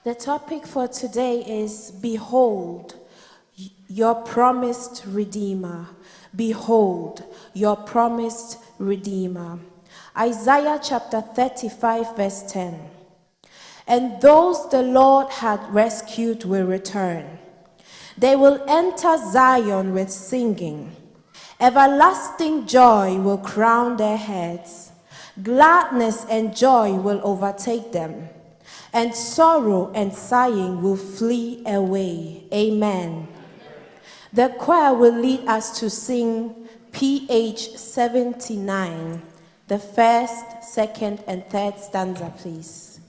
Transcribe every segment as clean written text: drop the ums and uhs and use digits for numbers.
The topic for today is Behold, your promised Redeemer. Behold, your promised Redeemer. Isaiah chapter 35 verse 10. And those the Lord had rescued will return. They will enter Zion with singing. Everlasting joy will crown their heads. Gladness and joy will overtake them, and sorrow and sighing will flee away. Amen. The choir will lead us to sing PH 79, the first, second, and third stanza, please.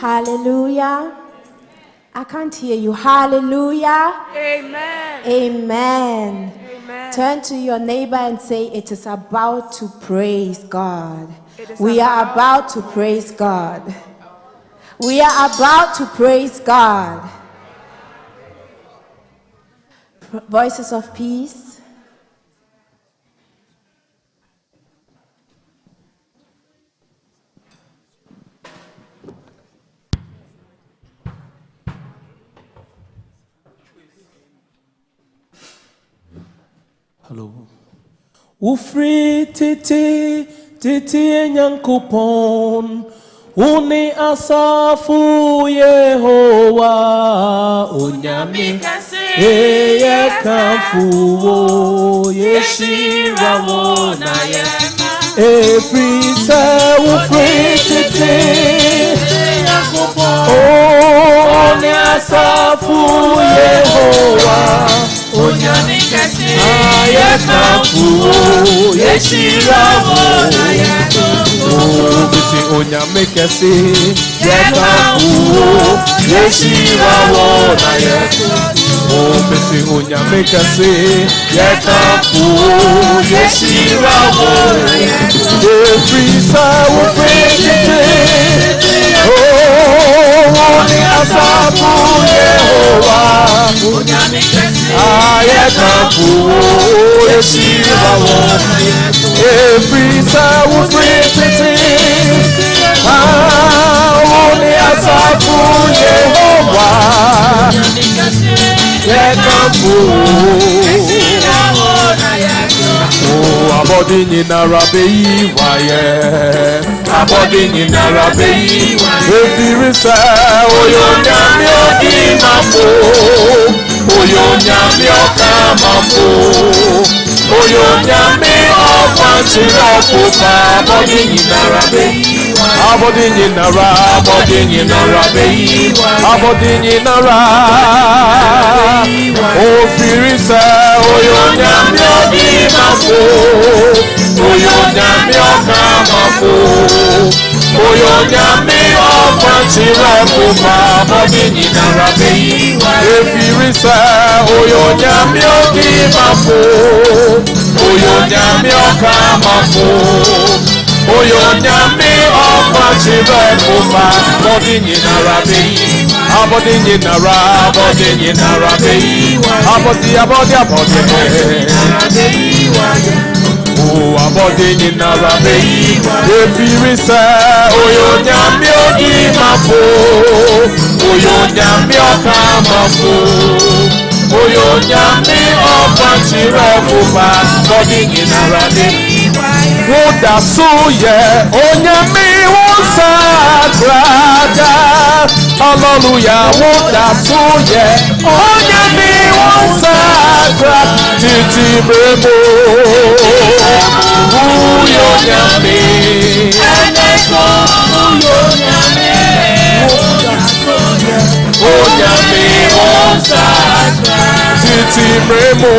Hallelujah. I can't hear you. Hallelujah. Amen. Amen. Amen. Turn to your neighbor and say, it is about to praise God. We are about to praise God. We are about to praise God. Voices of peace. Hello. Ufri titi nyankupon uni asafu Yehowa unyami eye kafu yeshira wona yema every soul free today. Oh, Nyasafu Yehovah, Ayakafu Yeshirawo, oh, Bisi Onyamekasi, Yakafu Yeshirawo, oh, Bisi Onyamekasi, Yakafu Yeshirawo, every soul free today. Oh, Nyasafu Yehovah, Ayakafu Yeshirawo, every soul free today. Oh, Nyasafu Yehovah, Ayakafu. Oh, abodi nyina rabeyi waye, abodi nyina rabeyi waye. Efirisa oyo nyami odi mafo, oyo nyami okamafo, oyo nyami okwanchira okufa. Abodi nyina rabeyi waye, abodi nyina rabeyi, abodi nyina ra. Ofirisa oyo nyami odi mafo, oyo nyami okamafo, oyo nyami okwanchira okufa. Abodi nyina rabeyi waye. Efirisa oyo nyami odi mafo, oyo nyami okamafo, oyo nyami okwanchira okufa. Abodi nyina rabeyi, abodi nyina ra, abodi nyina rabeyi, abodi oh, abodi nyina rabeyi. Efirisa oyo nyami odi mafo, oyo nyami okamafo, oyo nyami okwanchira okufa. Abodi nyina rabeyi. Woda suye onyami wonsagrada, hallelujah. Woda suye onyami wonsagrada, titi bremo uyo nyami, onyami wonsagrada, titi bremo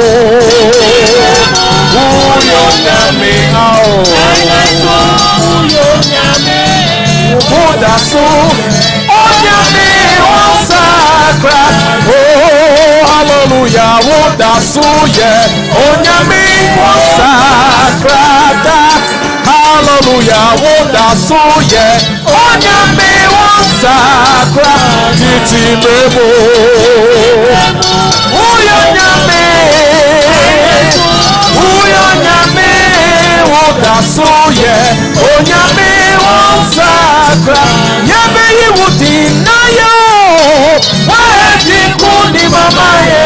uyo nyami. Woda so onyami wonsagrada, oh hallelujah. Woda so ye onyami wonsagrada, hallelujah. Woda so ye onyami wonsagrada, titi memo uyo nyami, uyo nyami. Woda so ye onyami wonsagrada, yabe yiwudi na yo waedi kuni mama ye,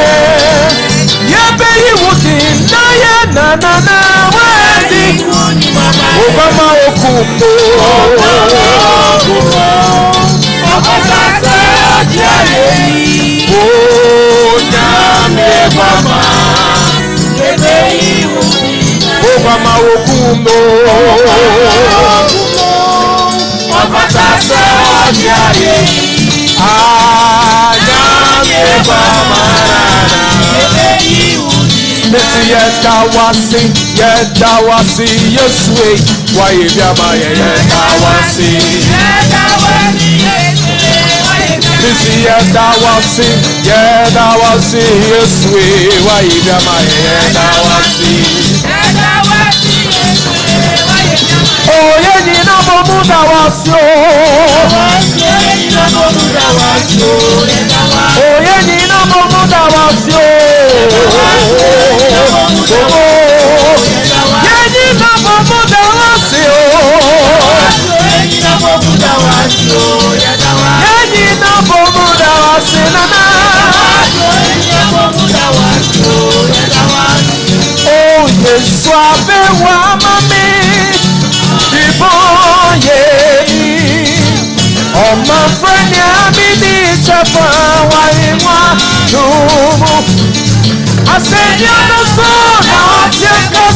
yabe yiwudi na ye na waedi kuni mama ye. Obama okumbo, okasase ojale, onyami mama, yabe yiwudi. Obama okumbo, okasase ojale, anyame bamarana. Missy yedawasi, yedawasi Yeswe, waye biama yedawasi. Missy yedawasi, yedawasi Yeswe, waye biama yedawasi. Oh, yeni na bomuda wasyo. Oh, yeni na bomuda wasyo. Yeni na bomuda wasyo. Yeni na bomuda wasyo. Yeni na bomuda wasyo nana. Oh, Yesu abewa mami. Iboye. Oh, my friend, I'm in the chapel. Why no? I said, you're the son of Jacob.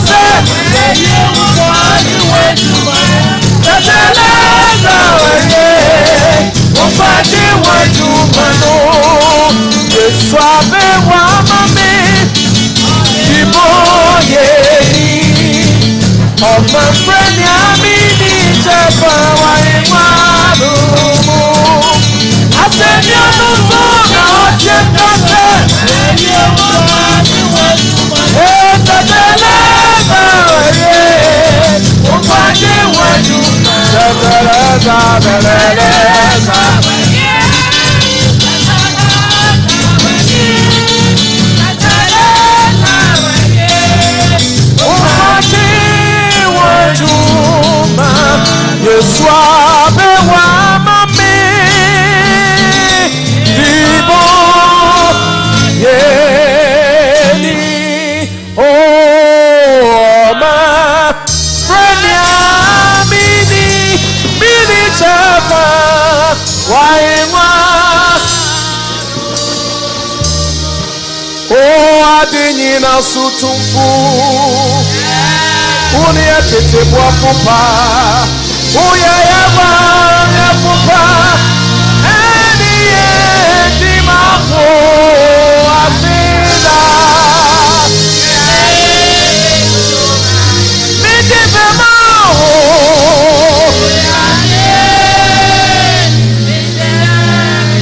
of my friend Yamini Chapa Waimanu. I said, you know, so now I check that. Adinina sutumfu Uni atete bwafupa Uya yaba yafupa Eni eti mafo Afida Midibe mao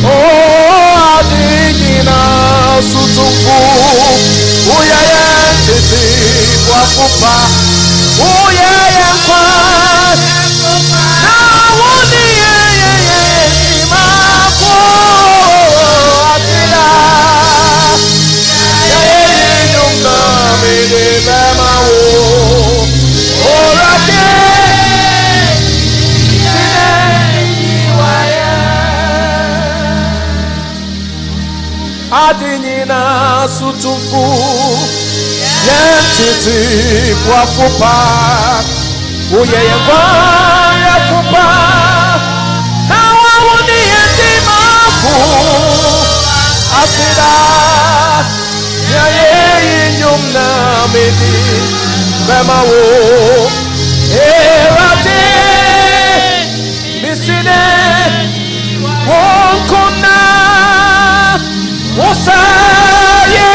Oh adinina sutumfu Uya tete wafupa Uya kwa Na woni imako Atila Nyumna mide bema wo Orate Sine iwaya Adinina sutumfu Yentiti wafupa Uye yengwa yafupa Na wawuni yenti mafu Asida Ya ye nyumna midi Bema wo Erate Misine Wonkona Wosa ye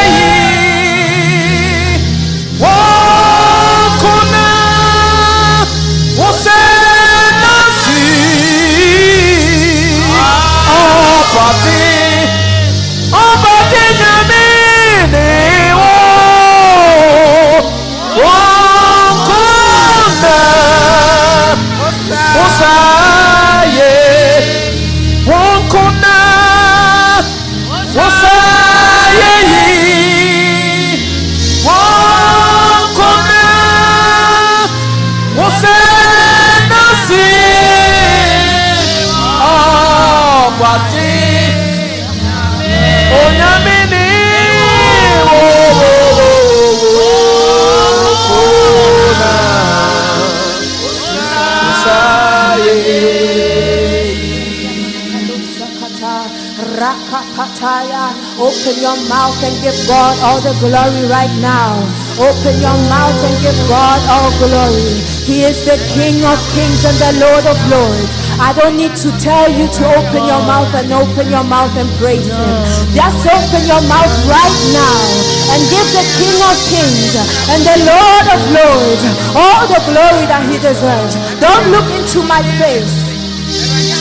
Open your mouth and give God all the glory right now. Open your mouth and give God all glory. He is the King of kings and the Lord of lords. I don't need to tell you to open your mouth and praise Him. Just open your mouth right now and give the King of kings and the Lord of lords all the glory that He deserves. Don't look into my face.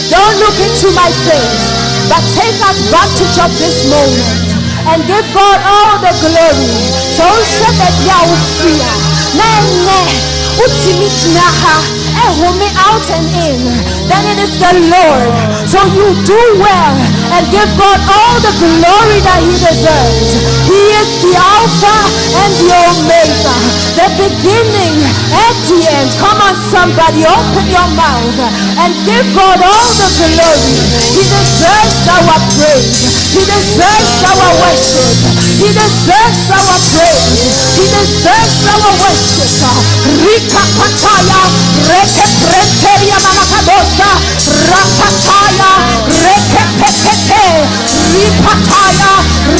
Don't look into my face. But take advantage of this moment and give God all the glory. So shut that ya fear. Me out and in, then it is the Lord. So you do well and give God all the glory that He deserves. He is the Alpha and the Omega, the beginning and the end. Come on, somebody, open your mouth and give God all the glory. He deserves our praise. He deserves our worship. He deserves our praise. He deserves our worship. Rika Pataya, Reke Prenteria Manakadosa, Rapataya, Reke Pepepe, Ripataya,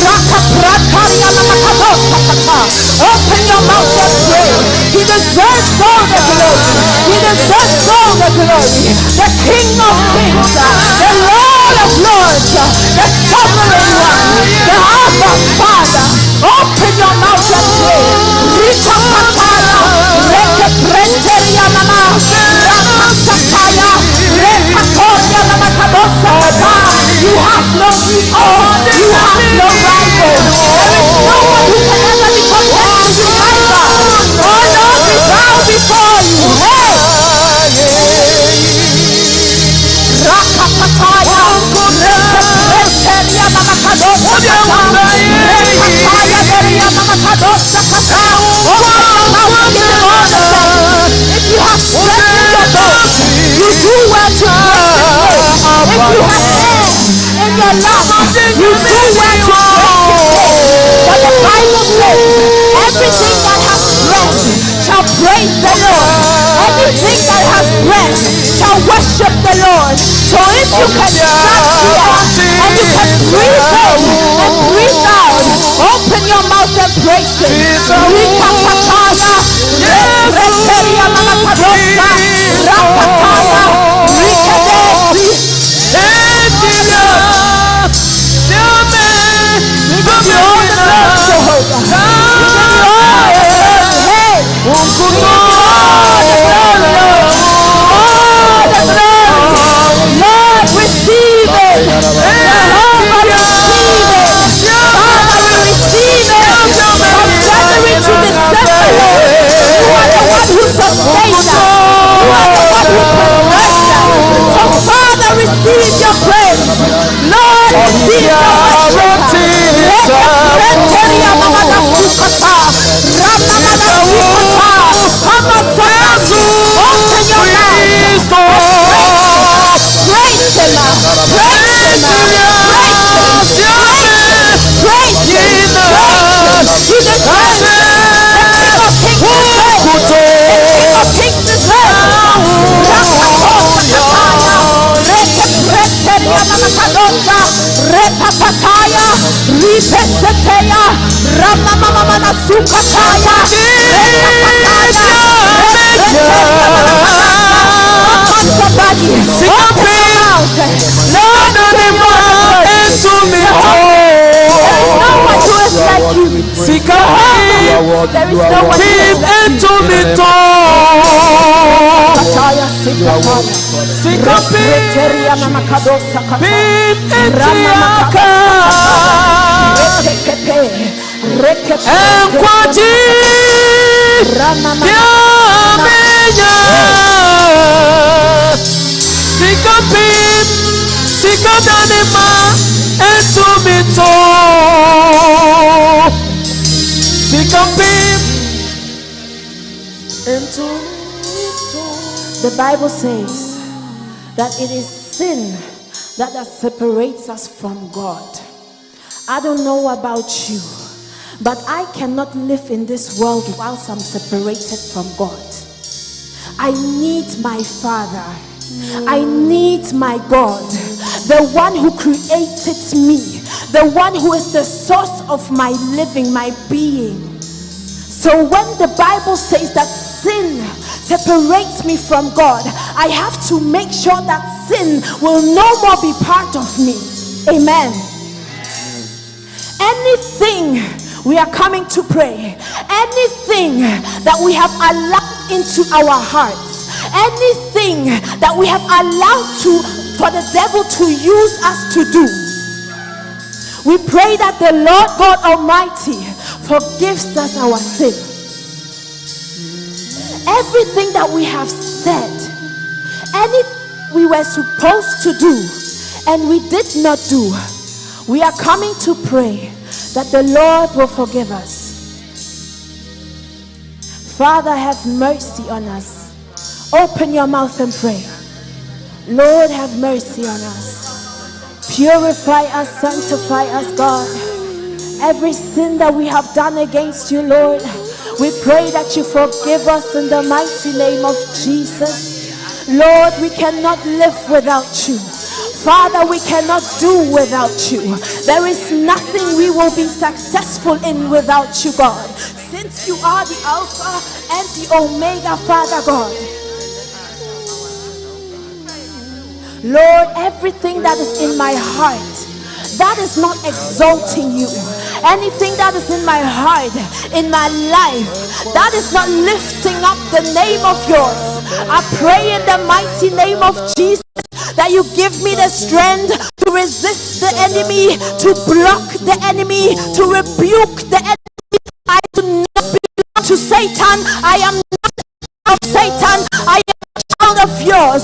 Raka Prataria Manakadosa. Open your mouth and pray. He deserves all the glory. He deserves all the glory. The King of kings, the Lord of lords, the sovereign one, the Abba Father. Open your mouth and pray. Rika Pataya, Reke Prente your life, you do well to praise his name. For the Bible says, everything that has breath shall praise the Lord. Everything that has breath shall worship the Lord. So if you can stand here and you can breathe in and breathe out, open your mouth and praise him. Rikapataya, Rekeria Mamapadosa, Rapataya, Rikadesi, Lord, receive it. Jehovah, receive it. Father, we receive it. From January to December, Lord, you are the one who sustains us. You are the one who preserves us. So Father, receive your praise. Lord, receive your worship. Repapataya, Ripeseteya, Ramamamana Sukataya, somebody, open your mouth. Lord, there is no one who is like you. There is no one who is like you. The Bible says that it is sin that separates us from God. I don't know about you, but I cannot live in this world whilst I'm separated from God. I need my Father. I need my God, the one who created me, the one who is the source of my living, my being. So when the Bible says that sin separates me from God, I have to make sure that sin will no more be part of me. Amen. Anything we are coming to pray, anything that we have allowed into our hearts, anything that we have allowed for the devil to use us to do, we pray that the Lord God Almighty forgives us our sin. Everything that we have said, anything we were supposed to do and we did not do, we are coming to pray that the Lord will forgive us. Father, have mercy on us. Open your mouth and pray. Lord, have mercy on us. Purify us, sanctify us, God. Every sin that we have done against you, Lord, we pray that you forgive us in the mighty name of Jesus. Lord, we cannot live without you. Father, we cannot do without you. There is nothing we will be successful in without you, God. Since you are the Alpha and the Omega, Father God. Lord, everything that is in my heart that is not exalting you, anything that is in my heart, in my life, that is not lifting up the name of yours, I pray in the mighty name of Jesus that you give me the strength to resist the enemy, to block the enemy, to rebuke the enemy. I do not belong to Satan. I am not of Satan. I am a child of yours.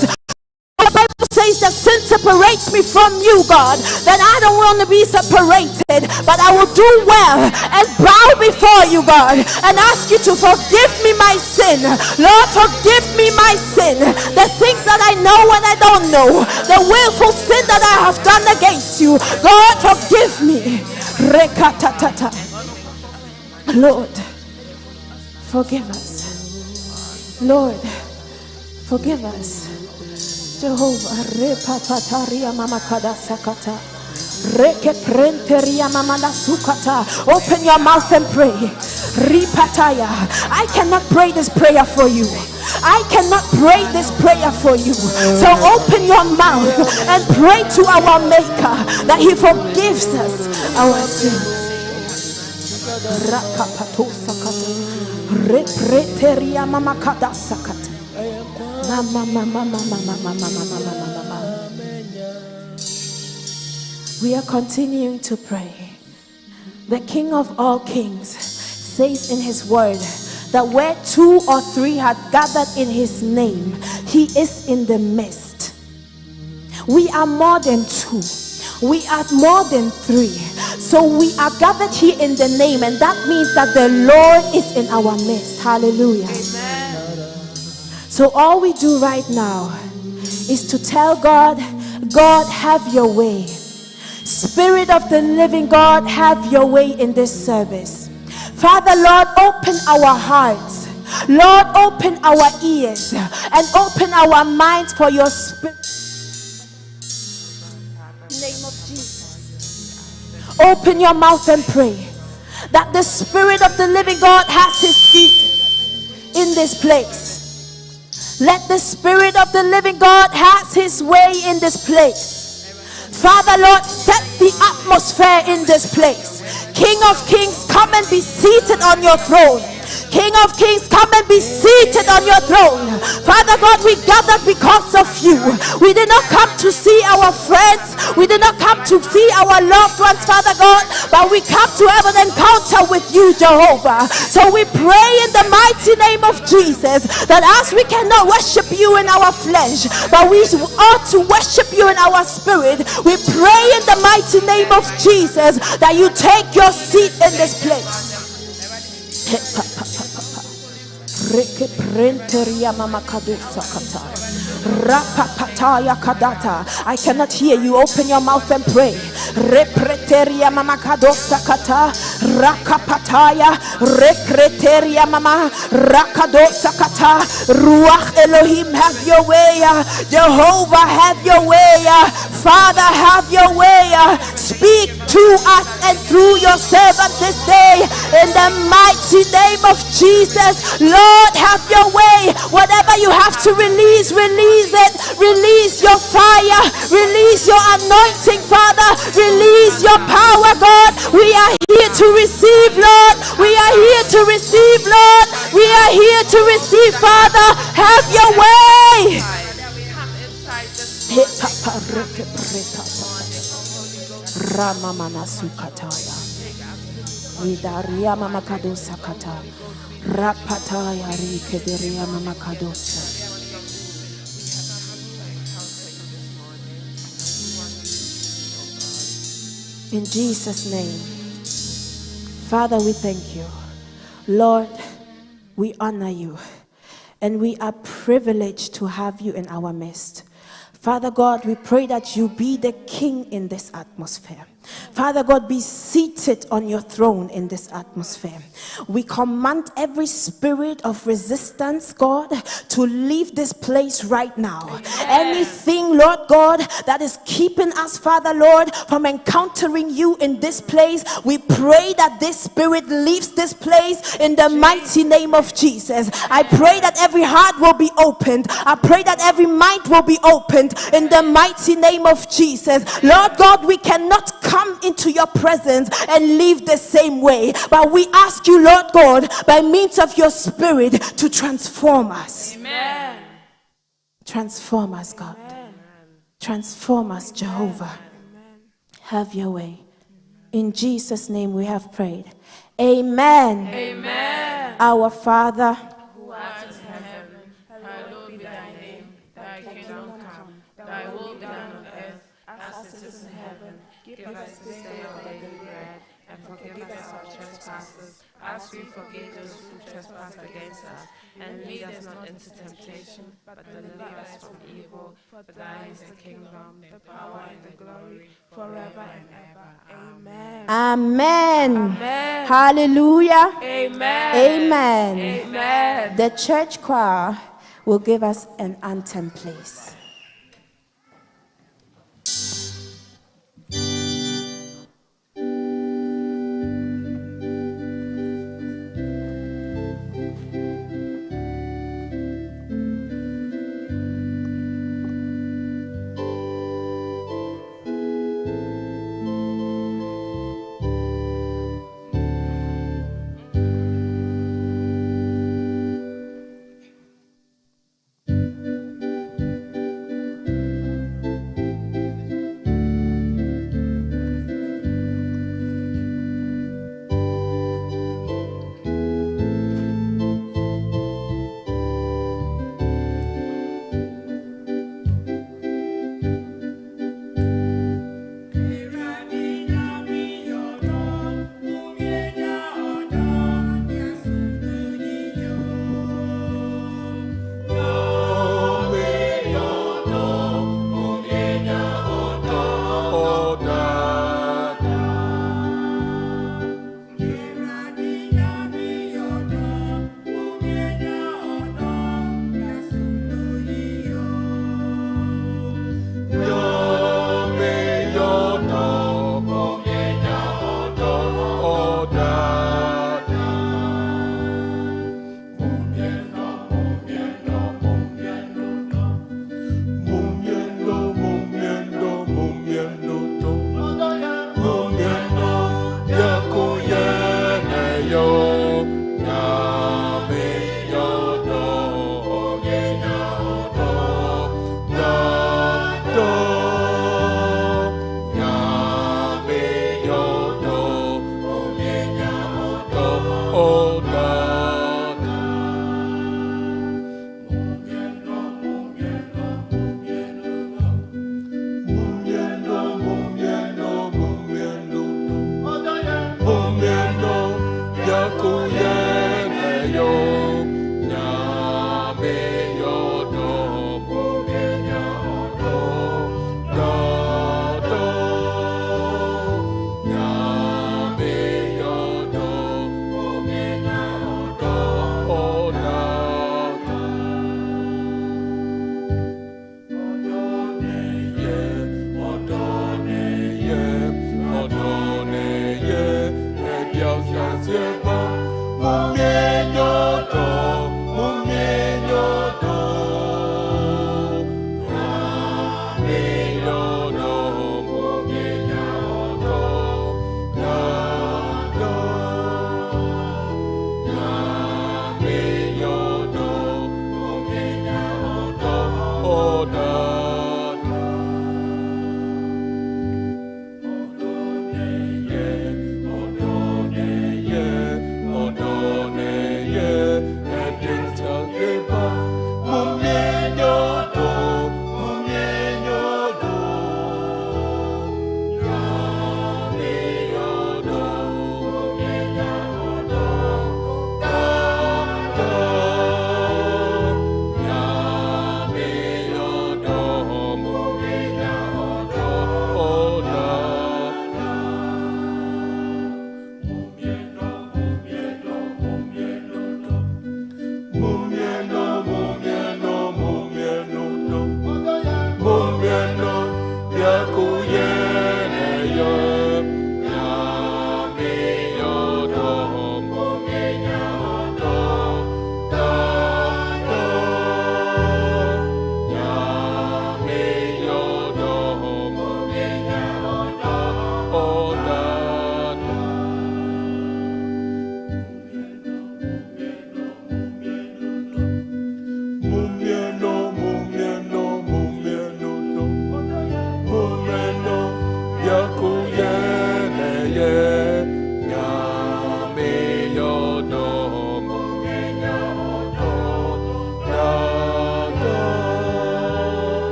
The Bible says that sin separates me from you, God, then I don't want to be separated, but I will do well and bow before you, God, and ask you to forgive me my sin. Lord, forgive me my sin, the things that I know and I don't know, the willful sin that I have done against you. God, forgive me. Rekatatata. Lord, forgive us. Lord, forgive us. Jehovah, repapataria mama kada sakata, reke prenteria mama la sukata. Open your mouth and pray. Ripataya. I cannot pray this prayer for you. I cannot pray this prayer for you. So open your mouth and pray to our Maker that He forgives us our sins. Rakapato sakata, repreteria mama kada sakata. We are continuing to pray. The King of all kings says in His word that where 2 or 3 had gathered in His name, He is in the midst. We are more than 2. We are more than 3. So we are gathered here in the name, and that means that the Lord is in our midst. Hallelujah. Amen. So all we do right now is to tell God, God, have your way. Spirit of the living God, have your way in this service. Father, Lord, open our hearts. Lord, open our ears and open our minds for your spirit. In the name of Jesus. Open your mouth and pray that the Spirit of the living God has His seat in this place. Let the Spirit of the living God has His way in this place. Father, Lord, set the atmosphere in this place. King of kings, come and be seated on your throne. King of kings, come and be seated on your throne. Father God, we gathered because of you. We did not come to see our friends. We did not come to see our loved ones, Father God, but we come to have an encounter with you, Jehovah. So we pray in the mighty name of Jesus that as we cannot worship you in our flesh, but we ought to worship you in our spirit, we pray in the mighty name of Jesus that you take your seat in this place. Reke prenteria mama kadu sakata. Rapapataya kadata. I cannot hear you. Open your mouth and pray. Repreteria mama kadu sakata. Rakapataya. Rekreteria mama rakado sakata. Ruach Elohim, have your way. Jehovah, have your way. Father, have your way. Speak to us and through your servant this day in the mighty name of Jesus. Lord, have your way. Whatever you have to release, release it. Release your fire, release your anointing, Father, release your power, God. We are here to receive, Lord. We are here to receive, Lord. We are here to receive, Father. Have your way. Ramamana sukataya. Idaria mamakado sakata. Rapataya rikederia mamakadosa. In Jesus' name. Father, we thank you. Lord, we honor you. And we are privileged to have you in our midst. Father God, we pray that you be the king in this atmosphere. Father God, be seated on your throne in this atmosphere. We command every spirit of resistance, God, to leave this place right now. Amen. Anything, Lord God, that is keeping us, Father Lord, from encountering you in this place, we pray that this spirit leaves this place in the mighty name of Jesus. I pray that every heart will be opened. I pray that every mind will be opened in the mighty name of Jesus. Lord God, we cannot come into your presence and leave the same way, but we ask you, Lord God, by means of your spirit, to transform us. Amen. Transform us, God. Amen. Transform us, Jehovah. Amen. Have your way. In Jesus' name we have prayed. Amen. Amen. Our Father, who art in heaven, hallowed be thy name. Thy kingdom come. Thy will is in heaven. Give us this day our daily bread, and forgive us our trespasses, as we forgive those who trespass against us. And lead us not into temptation, but deliver us from evil. For thine is the kingdom, the power, and the glory, forever and ever. Amen. Amen. Amen. Hallelujah. Amen. Amen. Amen. The church choir will give us an anthem, please.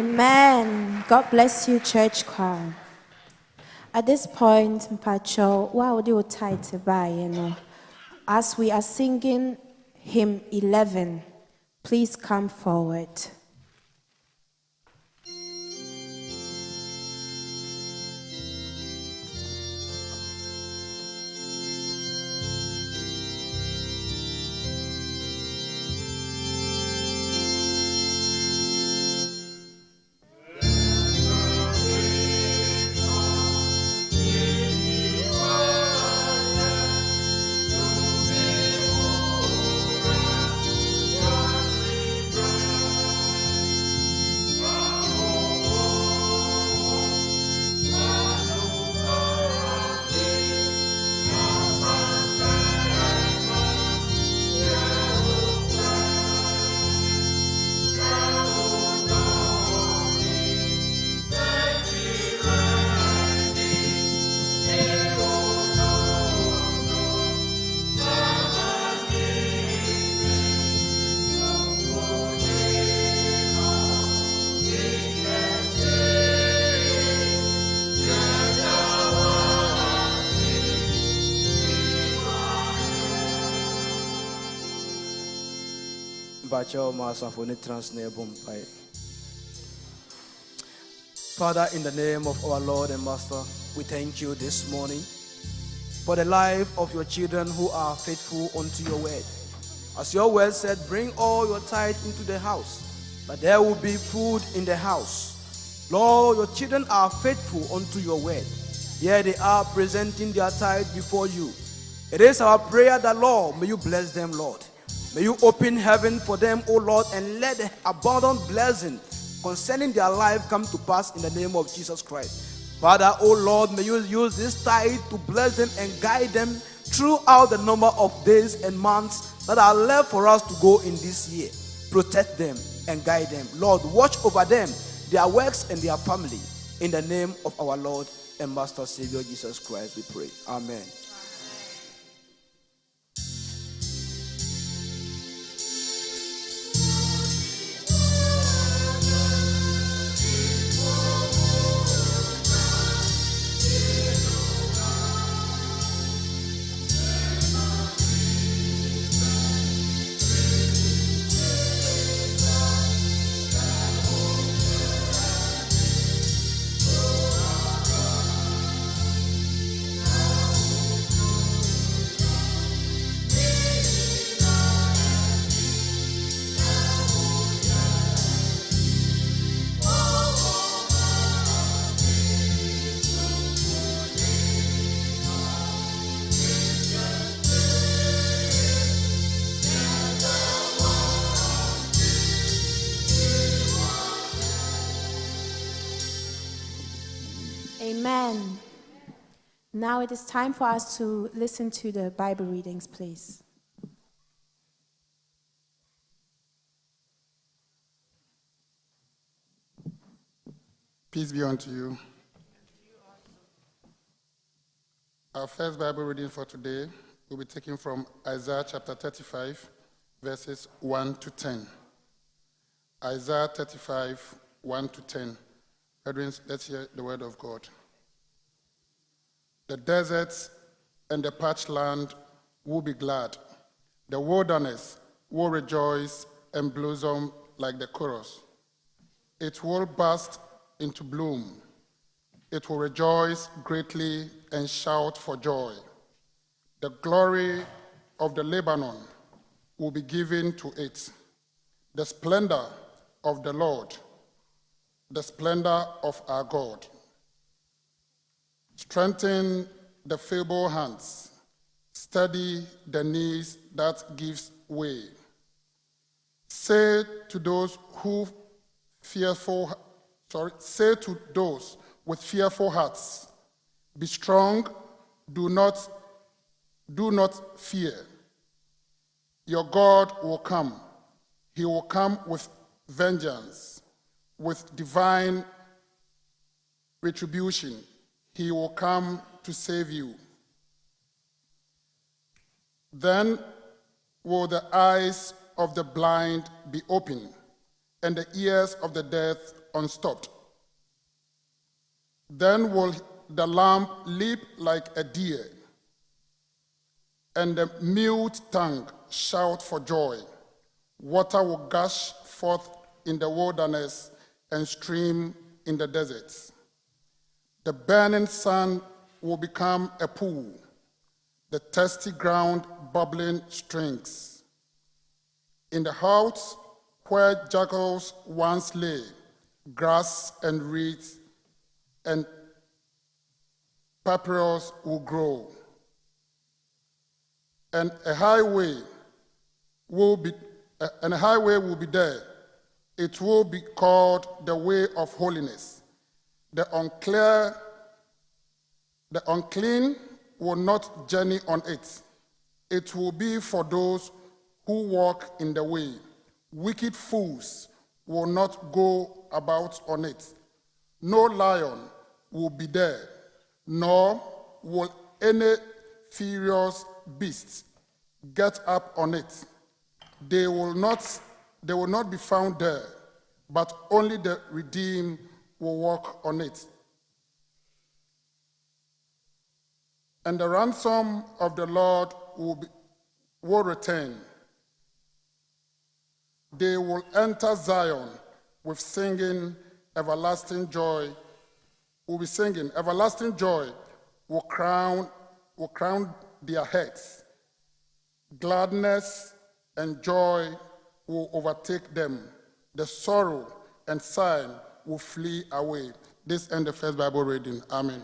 Amen. God bless you, church choir. At this point, Mpacho, wow, they were tight to buy, As we are singing hymn 11, please come forward. Father, in the name of our Lord and Master, we thank you this morning for the life of your children who are faithful unto your word. As your word said, bring all your tithe into the house, that there will be food in the house. Lord, your children are faithful unto your word. Here they are presenting their tithe before you. It is our prayer that, Lord, may you bless them, Lord. May you open heaven for them, O Lord, and let the abundant blessing concerning their life come to pass in the name of Jesus Christ. Father, O Lord, may you use this tithe to bless them and guide them throughout the number of days and months that are left for us to go in this year. Protect them and guide them. Lord, watch over them, their works and their family. In the name of our Lord and Master Savior Jesus Christ, we pray. Amen. Amen. Now it is time for us to listen to the Bible readings, please. Peace be unto you. Our first Bible reading for today will be taken from Isaiah chapter 35, verses 1 to 10. Isaiah 35, 1 to 10. Brethren, let's hear the word of God. The deserts and the parched land will be glad. The wilderness will rejoice and blossom like the chorus. It will burst into bloom. It will rejoice greatly and shout for joy. The glory of the Lebanon will be given to it. The splendor of the Lord, the splendor of our God. Strengthen the feeble hands. Steady the knees that gives way. Say to those with fearful hearts, be strong, do not fear. Your God will come. He will come with vengeance, with divine retribution. He will come to save you. Then will the eyes of the blind be opened, and the ears of the deaf unstopped. Then will the lamb leap like a deer, and the mute tongue shout for joy. Water will gush forth in the wilderness and stream in the deserts. The burning sun will become a pool, the thirsty ground bubbling springs. In the house where jackals once lay, grass and reeds and papyrus will grow, and a highway will be there. It will be called the way of holiness. The unclean will not journey on it. It will be for those who walk in the way. Wicked fools will not go about on it. No lion will be there, nor will any furious beast get up on it. They will not be found there, but only the redeemed will walk on it. And the ransom of the Lord will return. They will enter Zion with singing, everlasting joy. Will be singing, everlasting joy will crown their heads. Gladness and joy will overtake them. The sorrow and sighing will flee away. This ends the first Bible reading. Amen.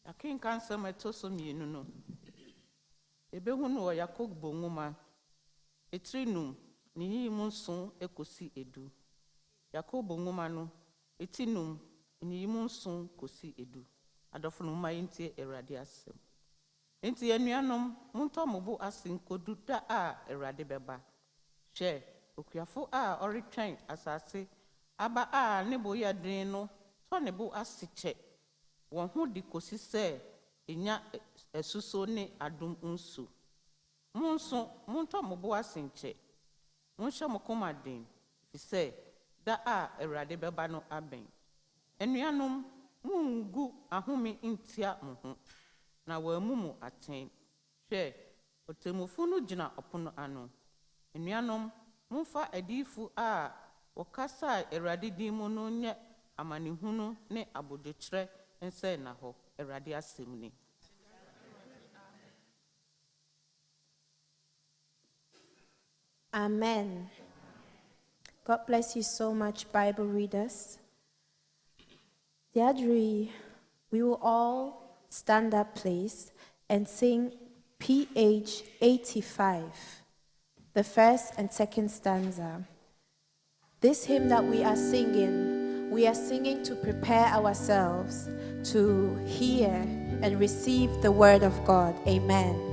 Akenkan sɛm a ɛtɔ so mmienu no, ɛbɛhu no wɔ Yakobo nwoma, ɛtiri num, ne yiyi mu nson ekosi edu. Yakobo nwoma no, ɛti num, ne yiyi mu nson kosi edu. Adɔfo no mma yɛntie Awurade asɛm. Enti anuanom, montɔ mo bo ase nkodu da a Awurade bɛba. Hwɛ, okuafo a ɔretwɛn asase aba a ne bo yɛ den no, tɔ ne bo ase kyɛ. Wɔn ho di kosi sɛ enya asuso ne adom nsu. Mo nso montɔ mo bo ase nkyɛ. Monhyɛ mo koma den, efisɛ da a Awurade bɛba no abɛn. Anuanom, mungu ahome ntia mo ho, na wɔamu mo atɛn. Hwɛ, otemmufo no gyina ɔpono ano. Anuanom, momfa adiyifo a wɔkasa Awurade din mu no nyɛ amanehunu ne abodwokyerɛ nsɛ na hɔ. Awurade asɛm ni. Amen. God bless you so much, Bible readers. Deadri, we will all stand up, please, and sing PH 85, the first and second stanza. This hymn that we are singing to prepare ourselves to hear and receive the word of God. Amen. Amen.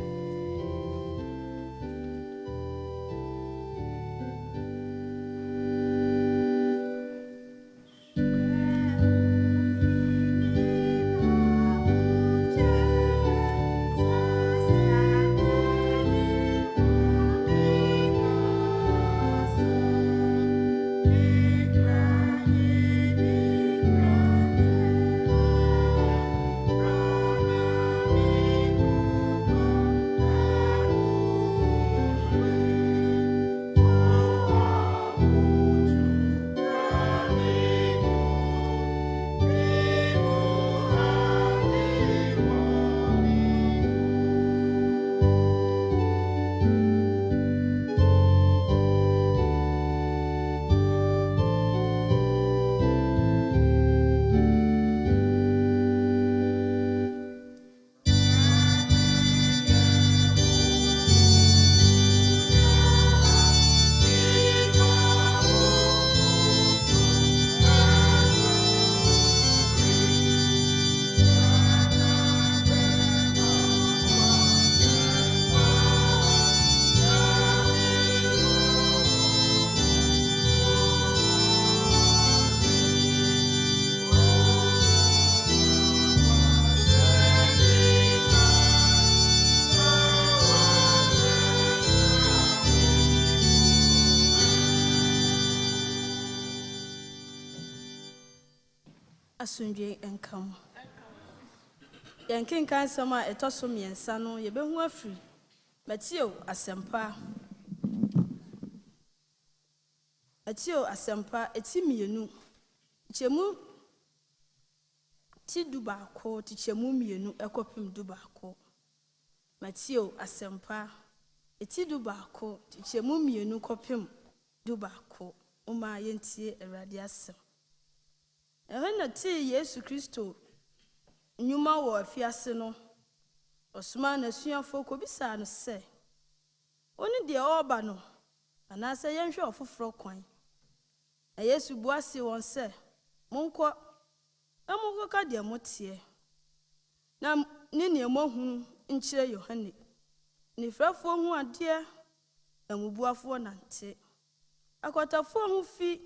Asomdwie enkam. Yenkenkan sama etoso miensa no yebehu afiri. Matthew asempa. Matthew asempa eti mienu. Chemu ti dubako ti chemu mienu ekopim dubako. Matthew asempa eti dubako ti chemu mienu kopim dubako. Uma yentie Awurade asem. Ehena ti Yesu Kristo nyuma wo afiase no osuma na suafo ko bisa no se oni de oba no anase yenhwe ofoforo kwan na Yesu buase won se monko ka de motie na ni ne mohu nkyere Yohane ni frafo hu ade amubuafo nante akwatafo hu fi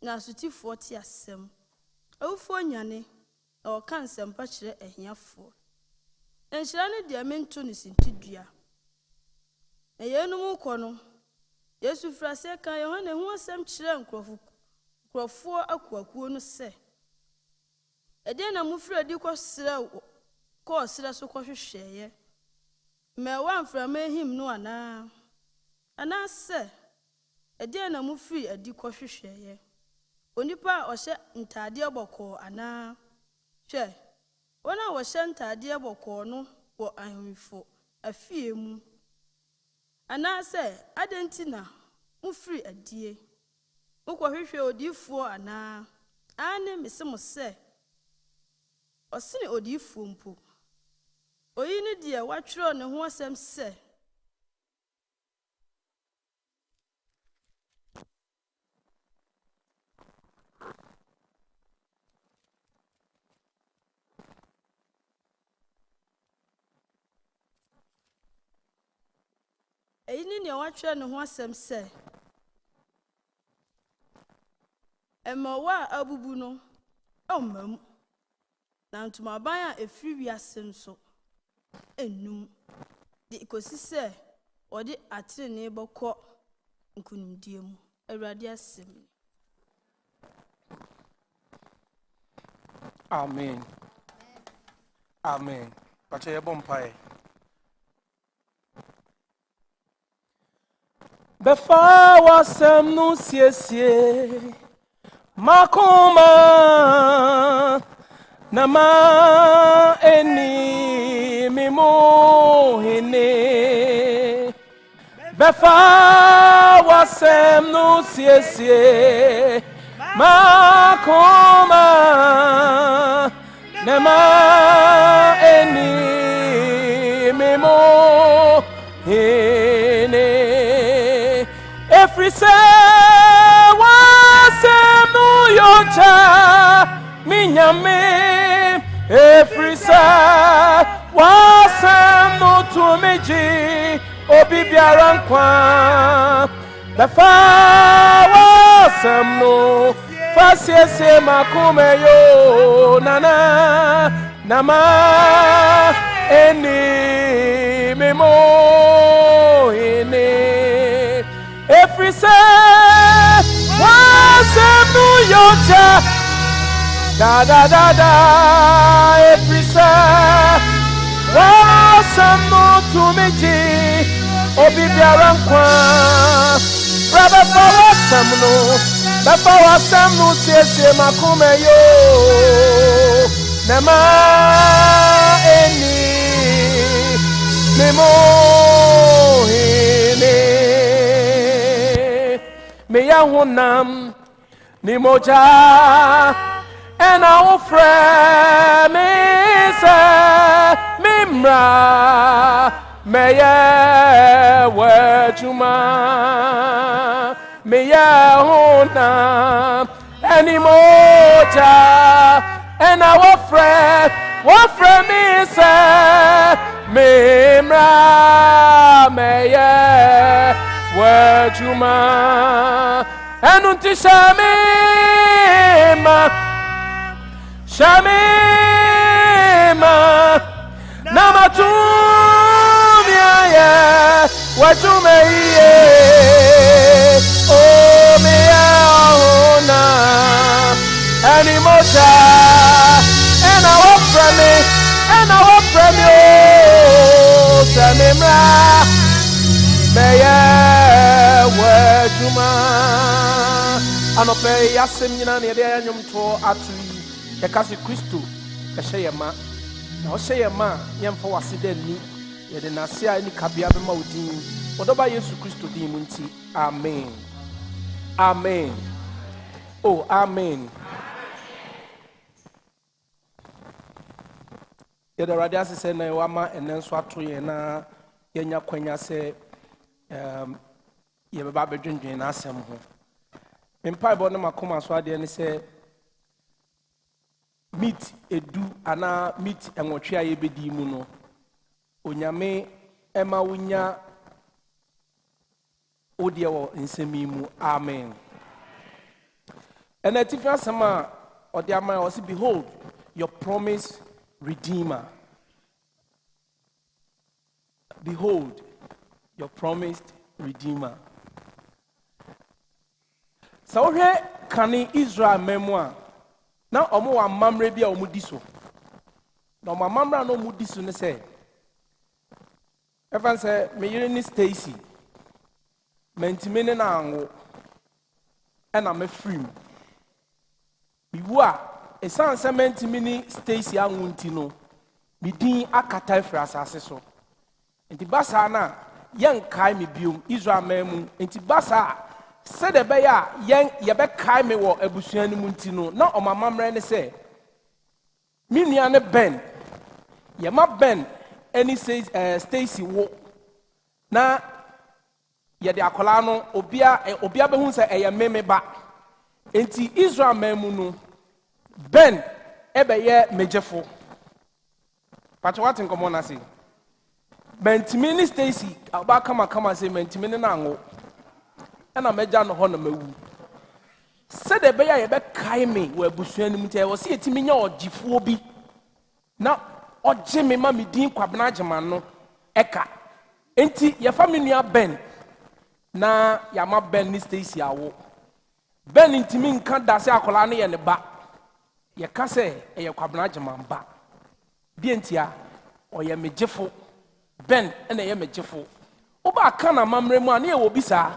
na sutifo ti asem awufo nyane o kan sempa kire ehiafo enhyira ne de mento ne sintidua na yenum kɔ no Yesu frase kan Yohane hu asem kire nkrofo akuakuo no se ede na mufra di kɔ sere so kɔ hwehweye me wan frama him no ana se ede na mufri adi kɔ hwehweye onipa ohye ntade bɔkɔ ana hwɛ wona wɔhyɛ ntade bɔkɔ no wɔ ahemfo afie mu ana sɛ adenti na mufri adie ukɔ hwehwɛ odifo ana ane mesemo sɛ ɔsene odifo mpo oyi ne de watwero ne ho asɛm sɛ eyini ne watwere ne ho asem se emawa abubu no omam na ntumaban a efiri wiase nso enum de ikosi se odi atrene bɔkɔ nkunimdie mu Awurade asem. Amen. Amen. Pacha yebompae. Befa wasem no siesie makoma nama eni mimo hene befa wasem no siesie makoma nama eni mimo hene Every say wasem no yocha minyame every say wasem no to meji obi biara nkwa befa wasem no fasiese makume yo nana nama eni memo ene Every say, wasem no yocha, da da da da. Every say, wasem no to meji, obi biara nkwa. Brother for wasem no, siese makume yo. Nema eni memo hine. Me ya honam ni moja and our friend is mimra me ya wajuma me ya honam any moja and our friend is mimra me ya wajuma enunti shamima namatumia ya wajuma iye o me ya ona animoja Emra Meye Wejuma Anope Yasem Yina Nede Nyom To Atui Ekasi Kristo Esheyema Na Osheyema Yemfa Waside Ni Yede Nasia Ni Kabia Bema Udin Odoba Yesu Kristo Din Munti Amen Amen Oh Amen Yede Radiasi se na wama enenso ato ye na yenya kwanya se ye beba bedwendwen na asem ho mpa ibo na makoma so ade ne se meet edu ana meet enwotwe aye bedi mu no onyame ema wonya odie wo nsemi mu amen and atifi asema ode ama o say behold your promise Redeemer. Behold, your promised Redeemer. So here can Israel memoir. Now omo wa mamre bia omo diso. Na omo mamra no omo diso ne say. Evan say me yire ni Stacy. Mentime ne na anwo. E na me free. Biwu a esan cement mini Stacy anwunti no midin akata ifra asase so enti basa na yen kai me biom Israel memu enti basa se de be ya yen ye be kai me wo abusuan ni munti no na omamamre ne se mi nua ne Ben ye ma Ben any says Stacy wo na ye de akola no obia be hu se eye meme ba enti Israel memu no Ben ebeye mejefo pacho watin komo na say mentimi ni Stacy aba kama say mentimi ni na anwo na meja no ho na mawu se de be ya ye be kai me wa abusuan nim tie wo se etimi nya ogifo bi na ogye me ma me din kwabena agema no eka enti ye fa me nua Ben na ya ma Ben ni Stacy awo Ben ntimi nka da se akola ne ye ne ba ye ka se e ye kwabena agema ba bi entia o ye mejefo Ben ene ye mejefo oba ka na mamre mu ane ye wo bisa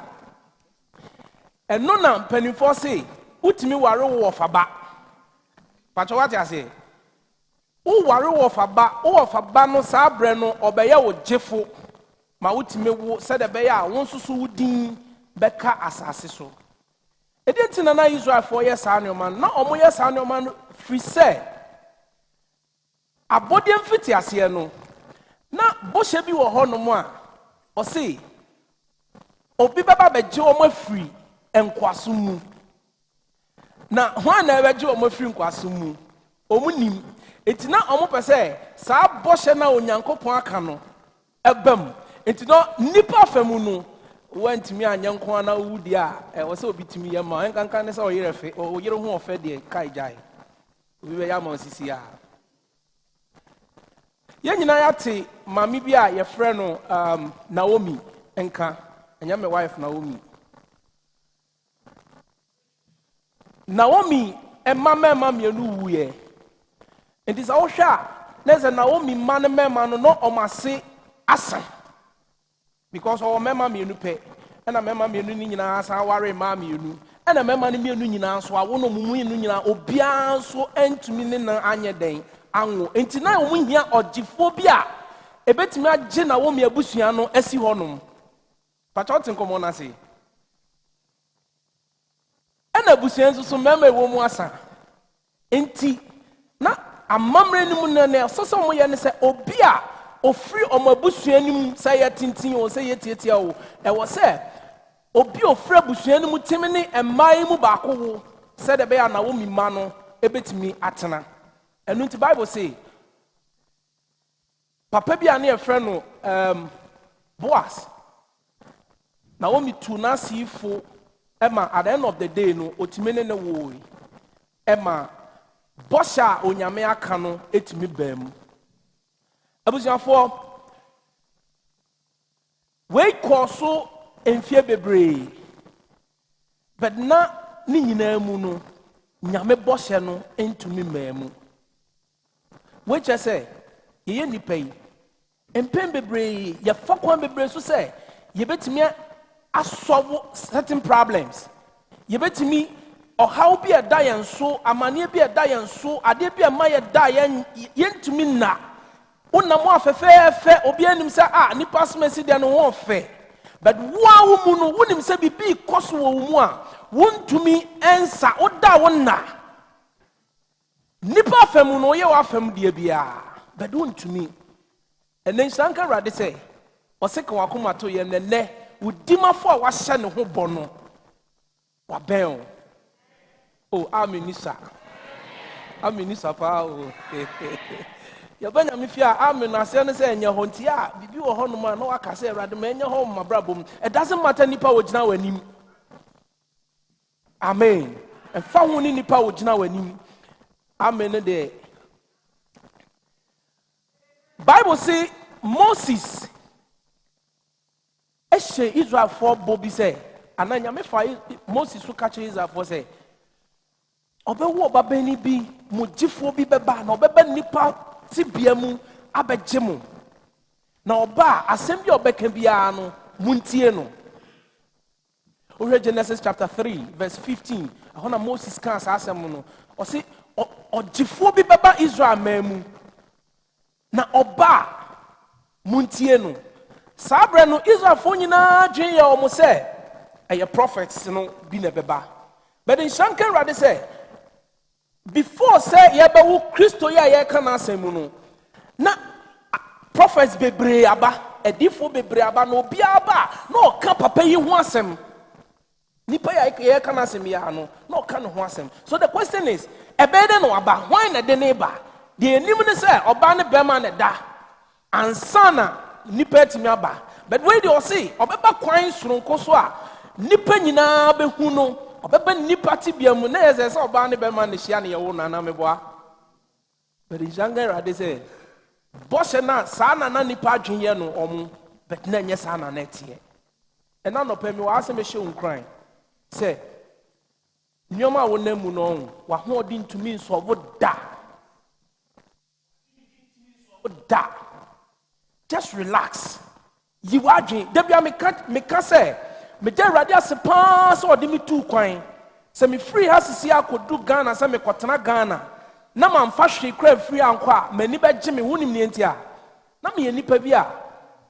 eno na mpanifo se utimi ware wo faba pacho wati ase wo ware wo faba no sa bre no obeye wo jefo ma utimi wo se de be ya won susu wudin beka asase so edintina na Israel for yes anuman na omo yes anuman free say abodiem fiti ase no na boshe bi wo ho no mo a o se obi baba beje omo free enkwaso mu na ho na beje omo free enkwaso mu omunim etina omo pese sa boshe na onyankopon aka no ebam etino nipa famu no wantimi anyanko na wudi a wo se obitimi yema enkanka ne se oyerefe oyere ho ofe de kai jai obi be yama osisi a ye nyina yate mami bi a ye frɛ no Naomi enka enya me wife Naomi emma mienu wuye enti sa wo hwɛ a na se Naomi ma ne mema no omase asa because our mema mienu pe na mema mienu ni nyina asa ware ma mienu na mema ni mienu nyina so a wo no mumu ni nyina obia so entumi ne na anye den anwo enti na wo hia ogifo bi a ebetimi agye na wo me abusua no asi honom pacho tinkomo na se na abusua nso so mema ewo mu asa enti na amamre ni mu na soso mo ye ne se obi a ofri omabusuanim say yatintin o say yetietia o e wo say obi ofri abusuanim timi ne emai mu ba ko wo say de be ya na wo mima no ebetimi atena enu nti Bible say papa bi ane e frɛ no Boaz na wo mitu na sifo ema at the end of the day no otimi ne wo ema bosha onyame aka no etimi bam abusiafo we koso enfie bebre but na ni nyina mu no nyame boshe no entumi mamu we che say ye nipa yi Empem bebre, ya fakwan bebre so say, ye betimi asolve certain problems. Ye betimi or how be a die so, amane be a die so, ade be a maya die yentumi na. Una mo afefe obi anim say nipa smesi de no won fe. But wa wo mu no wonim say bibi koso wo mu a wontumi ensa oda wonna. Nipa fam no ye wa fam de bia, but wontumi. And then Shanka Radi say, or second wakuma to yen and ne would dimmer for what shan who bono. Wabel. Oh, Aminisa. Aminisa Pao. Yabana Mifia, Amina Sense and your hontia, Bibu or Honoma, no, I can say, Radamania home, my brabum. It doesn't matter Nipa would now and him. Amen. And found Nipa would now and him. Amen a day. Bible say Moses eshe Israel for Bobby say ananya me fa Moses so catch Israel for say obewo babani bi mugifo bi beba na obeba nipa tibia mu abegye mu na oba asem bi obeka bia no muntie no. We Genesis chapter 3 verse 15 ahona Moses kan sa asem no o say ogifo bi beba Israel mamu na oba muntie no sabre no Israel fo nyina dwen ya omo se eye prophets no bi na beba but in Shankan Rade say before say ye be wo Kristo ya ye kan asem no na prophets bebre aba edifo bebre aba no obi aba na o ka papa yi ho asem nipa ya ye kan asem ya no na o ka no ho asem. So the question is ebede no aba why na de neighbor the enemy say oba ne bema ne da ansana nipa etimi aba but wey dey say obeba kwan soronko so a nipa nyina behu no obeba nipa tibia mu na yeze say oba ne bema ne hia ne ye wo na na meboa but Janga Rade say boshe na sa na nipa adwenye no omu but na nye sa na netie and na no pemi wa ase me hye unkran say nyoma wo na mu no wa ho odi ntumi nso wo da. Just relax. You are dream. Debbie, me can say, me dey ready as a pass or me too coin. Say me free has to see I could do Ghana, say me kwatana Ghana. Na man fashion crave free and qua, me ni be Jimmy wunim ni entia. Na me ni pebia.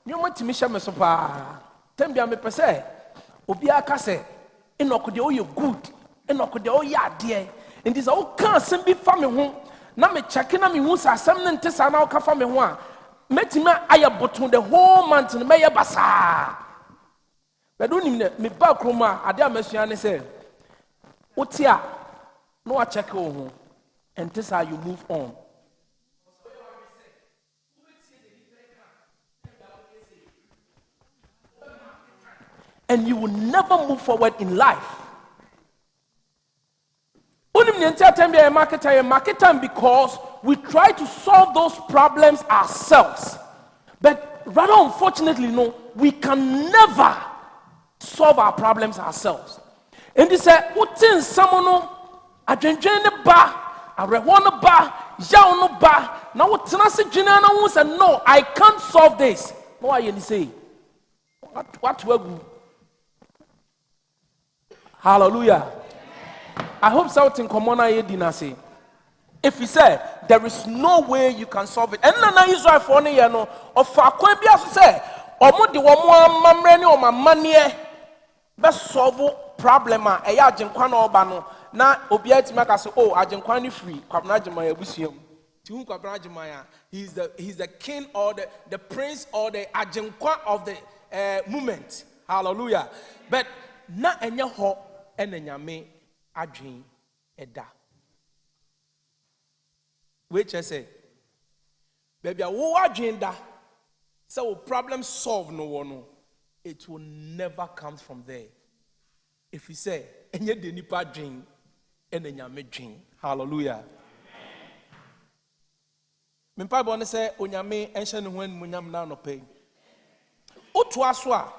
You want to me shame so pa. Tembia me pese. Obi aka say, enoku de o you good. Enoku de o ya de. And this all can sem be family ho. Na me checking na me hu sa asem ne ntesa na o ka fa me ho a metima aya botun the whole month me ye basa but do nim me ba kroma ade amasua ne say otia no a check wo ho and this how you move on. And you will never move forward in life. Market time because we try to solve those problems ourselves. But rather unfortunately, no, we can never solve our problems ourselves. And they say, "Utin samono, adrenjene ba, arewana ba, yaono ba." Now what tenase jinana who say, "No, I can't solve this." No, I say, "What will do?" Hallelujah. I hope something common I didn't say. If he said there is no way you can solve it, and na Israel for ne ye no of akwan bia so say omo de wo mo amamre ne o mamane be solve problem a e ya agenkwa na oba no na obi atima ka say oh agenkwa ne free kwabna agema ya busuam ti hu kwabna agema ya he's the king or the prince or the agenkwa of the movement. Hallelujah. But na enye ho enanyame adwen eda which I say baby wo adwen da so problem solve no one it will never come from there. If you say enye de nipa adwen enanyame dwen. Hallelujah. Me pa bo ne say onyame enhye ne ho anmunyam na no pay oto aso a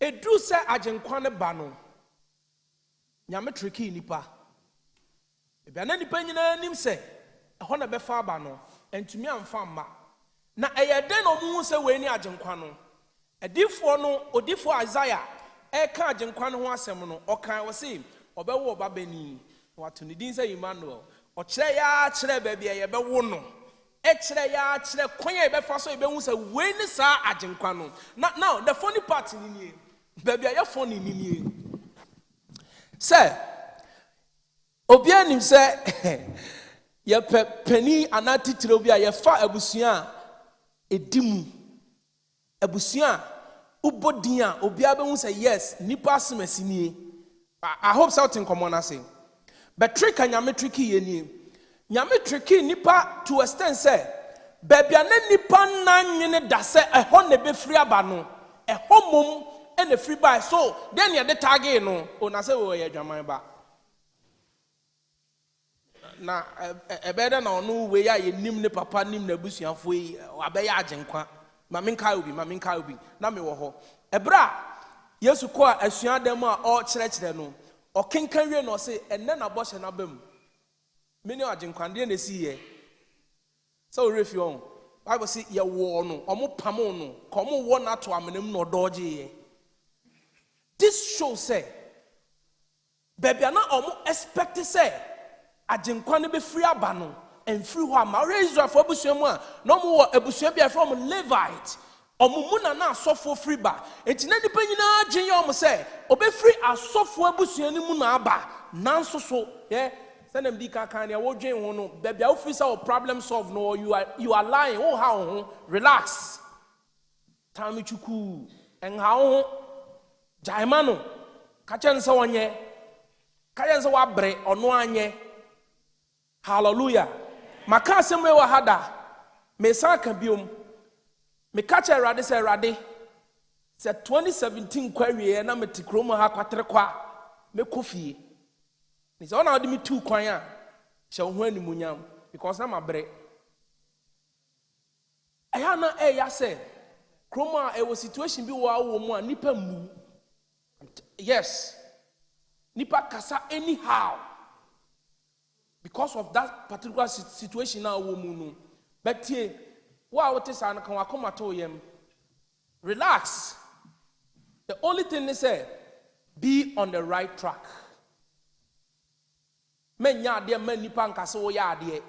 edu se agenkwa ne ba no nyame tricky nipa ebia na nipa nyina nim se ɛhɔ na bɛfa aba no ɛntumi amfa mma na ɛyɛ den na ɔmo sɛ wei ni agyenkwa no ɛdifoɔ no odifoɔ Isaiah ɛka agyenkwa no ho asɛm no ɔkan wɔ se ɔbɛwo ɔba bɛni wato ne din sɛ Emmanuel ɔkyerɛ ya kyerɛ baabi a yɛbɛwo no ɛkyerɛ ya kyerɛ kwan a yɛbɛfa so yɛbɛhu sɛ wei ni saa agyenkwa no now the funny part ni nie baabi a yɛfɔ ne ni nie sɛ obia nim sɛ yɛpɛ pani anaa titire bi a yɛfa abusua a edimu abusua ubɔ din a obia bɛhu sɛ yes nipa asemasi nie I hope something common I say but trick and nyame tricky yɛ nyame tricky nipa to extend say baabi a ne nipa nan nyene da sɛ ɛhɔ na bɛfiri aba no ɛhɔ mom ɛna free by so then yɛ de target no ona sɛ wɔ yɛ dwaman ba na ɛbɛda na ɔno we ya yɛ nim ne papa nim na busuafo yi abɛyɛ agyenkwa ma menka obi na me wɔ hɔ ɛbra Yesu kɔ a asua dem a ɔkyerɛkyerɛ no ɔkenkan wie no ɔse ɛnɛ na bɔhyɛ na bam mene agyenkwa de na esi yɛ sɛ ɔrefi on Bible say yɛ wɔ no ɔmo pamo no kɔ ɔmo wɔ na to amenem no ɔdɔgye yɛ this shows say baby na ɔmo expect say agyenkwa ne be free aba no emfiri hɔ ama Israel for abusua mu a na ɔmo wɔ abusua bi from Levite ɔmo mu na asɔfo free ba enti na nipa nyina gye yɛ ɔmo sɛ obɛfiri asɔfo abusua ne mu na aba nanso so yɛ sɛnɛm di kan ne wodwen ho no baby a wofiri sɛ o problem solve no you are lying oh how relax time chuku enha ho jaima no ka kyɛn sɛ wonyɛ ka kyɛn sɛ wabre ɔno anyɛ hallelujah maka asɛm wɔ hada me san ka biom me ka kyɛ Awurade sɛ Awurade sɛ 2017 kwawie na mete kromo ha kwatere kwa me kofie ni sɛ ɔna ɔde me tu kwan a hyɛ wo ho animunyam because na mabre ɛyɛ na ɛyɛ sɛ kromo a ɛwɔ situation bi wɔ awɔ mu a nipa mu yes nipa kasa anyhow because of that particular situation na awɔ mu no but tie wa wote sa na kan wakoma to yam relax the only thing is say be on the right track menya ade man nipa nkase wo ya ade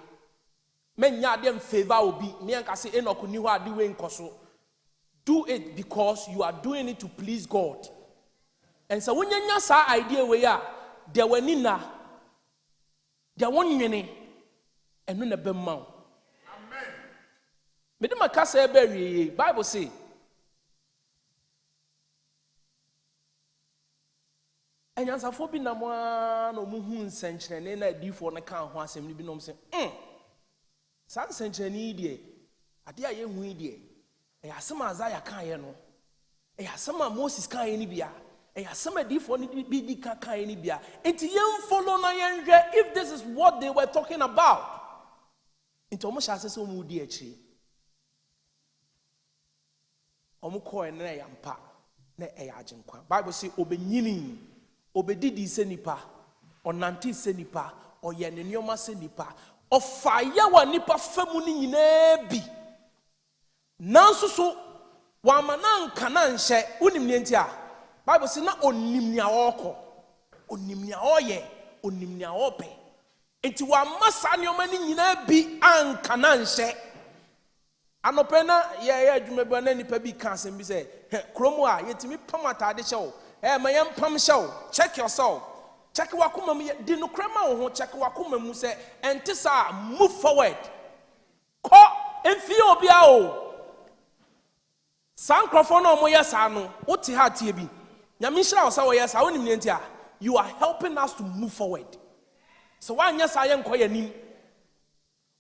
menya ade favor obi me nkase enoko ni ho ade we nkoso do it because you are doing it to please God and so when you sa idea we ya there were nina there won nwene eno na bemma amen me de makasa ebe wiye Bible say enyansafo bi na mo na omuhu nsenkyerene na adifo ne kan ho asem ni bi nom se san nsenkyerene die ade a yehu die e asem Isaiah kan ye no e asem Moses kan ye ni bia e asem adifo ni bi di kan ye ni bia enti yen follow na yen hwe if this is what they were talking about enti omo sha asese omo di akyi omo ko en na yampa na e agyenkwa Bible say obenyini obedidi se nipa onanti se nipa oye ne nneoma se nipa ofaya wa nipa famu ni nyina bi nanso so wa mananka na nhye unim ne ntia Bible say na onim nia woko onim nia oye onim nia ope enti wa masa nneoma ni nyina bi anka na nhye anopena ye adwuma bi na nipa bi ka asem bi se kromo a yetimi pam atade hye mayam pam show check yourself check wakuma mu di no krema wo ho check wakuma mu se ente sa move forward ko emfi obi a o sankrofo no mo yesa no wote ha tie bi nyame hira wo sa wo yesa wonim ne ntia you are helping us to move forward so wanya sa ye nko yanim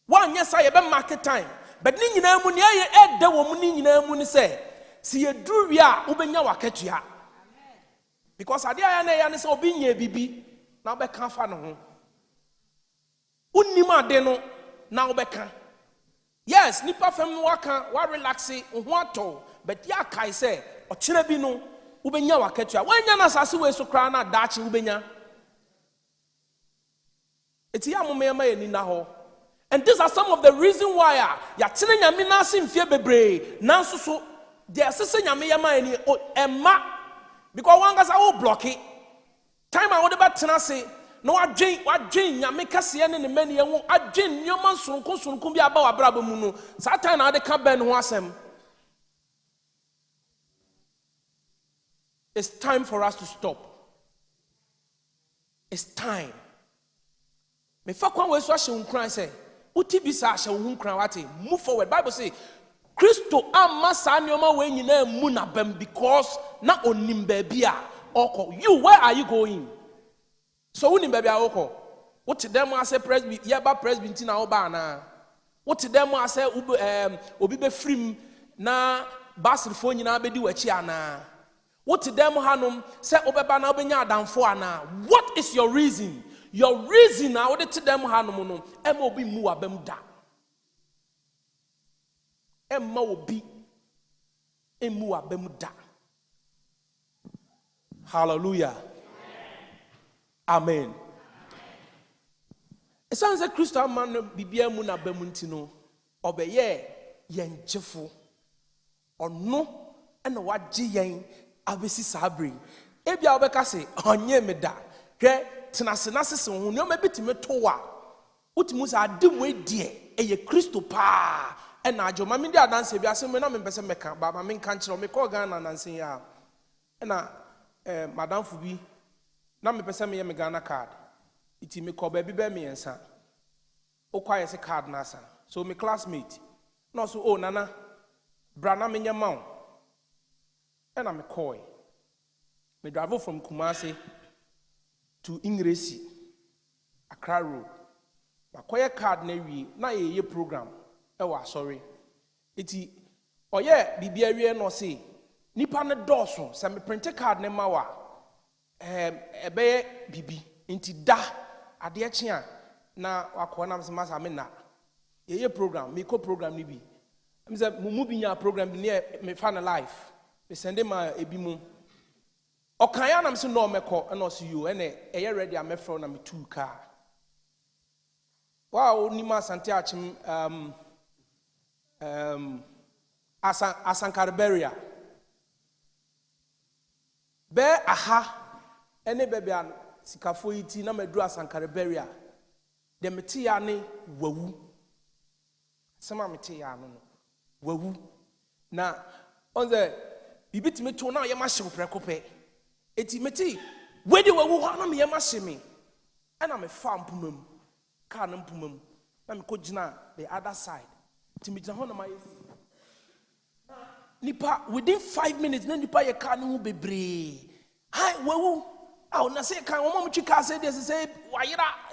wanya sa ye be market time but ni nyina mu ne ye eda wo mu ni nyina mu ni se si ye duru wi a wo benya wakatua because ade aya na ya ne se obi nya bibi na obeka fa no ho unim ade no na obeka yes nipa fam no waka wa relax ho ato but ya kai se okire bi no ubenya wakatua wanya na sase we so kra na dachi ubenya eti ya moma ya ni na ho And these are some of the reasons why yatene nyame na ase mfie bebre nanso so de asese nyame yama ani emma because one gasa wo block it time I would about tenase no adwen nyame kase ne ne mani ye ho adwen nyoma sonko bi aba wa brabo mu no satan na de ka ben ho asem. It's time for us to stop. It's time. Me fa kwan we so ahye unkran say uti bi sa ahye unkran wate move forward. Bible say Kristo amma sa nyoma we nyina mu na bam because na onim ba bia oko. You, where are you going? So unim ba bia oko. What them as a presby yeba presby na oba na. What them as a obi be frim na basri fo nyina be di wachi ana. What them hanum say obeba na obenya adamfo ana. What is your reason? Your reason now what them hanum no em obi mu abam da. Emma obi emu abam da. Hallelujah. Amen. It sounds like Christo man bibia mu na bamunti no obeye yen jefo ono ena waje yen abesi sabri ebia obeka se onye me da hwe tenase na sese ho ne o mabetime towa utimu sa ade we die eye Christo pa ena ajo ma me dia dance bia se me na me pese meka baba me kan kire me call Ghana nansen ya ena madam fubi na me pese me ye me Ghana card iti me call baby be me ensa o kwa yese card nasa so me classmate no so oh nana brana me nyama o ena me call me drive from Kumasi to Ingresi Accra Road makoye card na wi na ye program e wa sorry iti oye bibia wi no say nipa ne doso se me print card ne ma wa ebe bibi inti da ade eche na wakọ na mse masa me na ye program me ko program ni bi mse mu bi nya program bi ne me fa na life me send ma ebi mu okan ya na mse no mekọ na o si you ene eye ready amefro na me two car wow ni ma sante achim asankarberia be aha ene bebe an sikafo yiti na madru asankarberia de meti ya ne wawu sama meti ya no wawu na onze bibitime to na ye ma hye prekope eti meti wedi wawu ho na me ye ma hye me ana me fa mpumam ka na mpumam na me ko gina the other side ti me gina ho na ma yesi nipa within 5 minutes na nipa ye ka ne hu bebre hi wawu I will not say,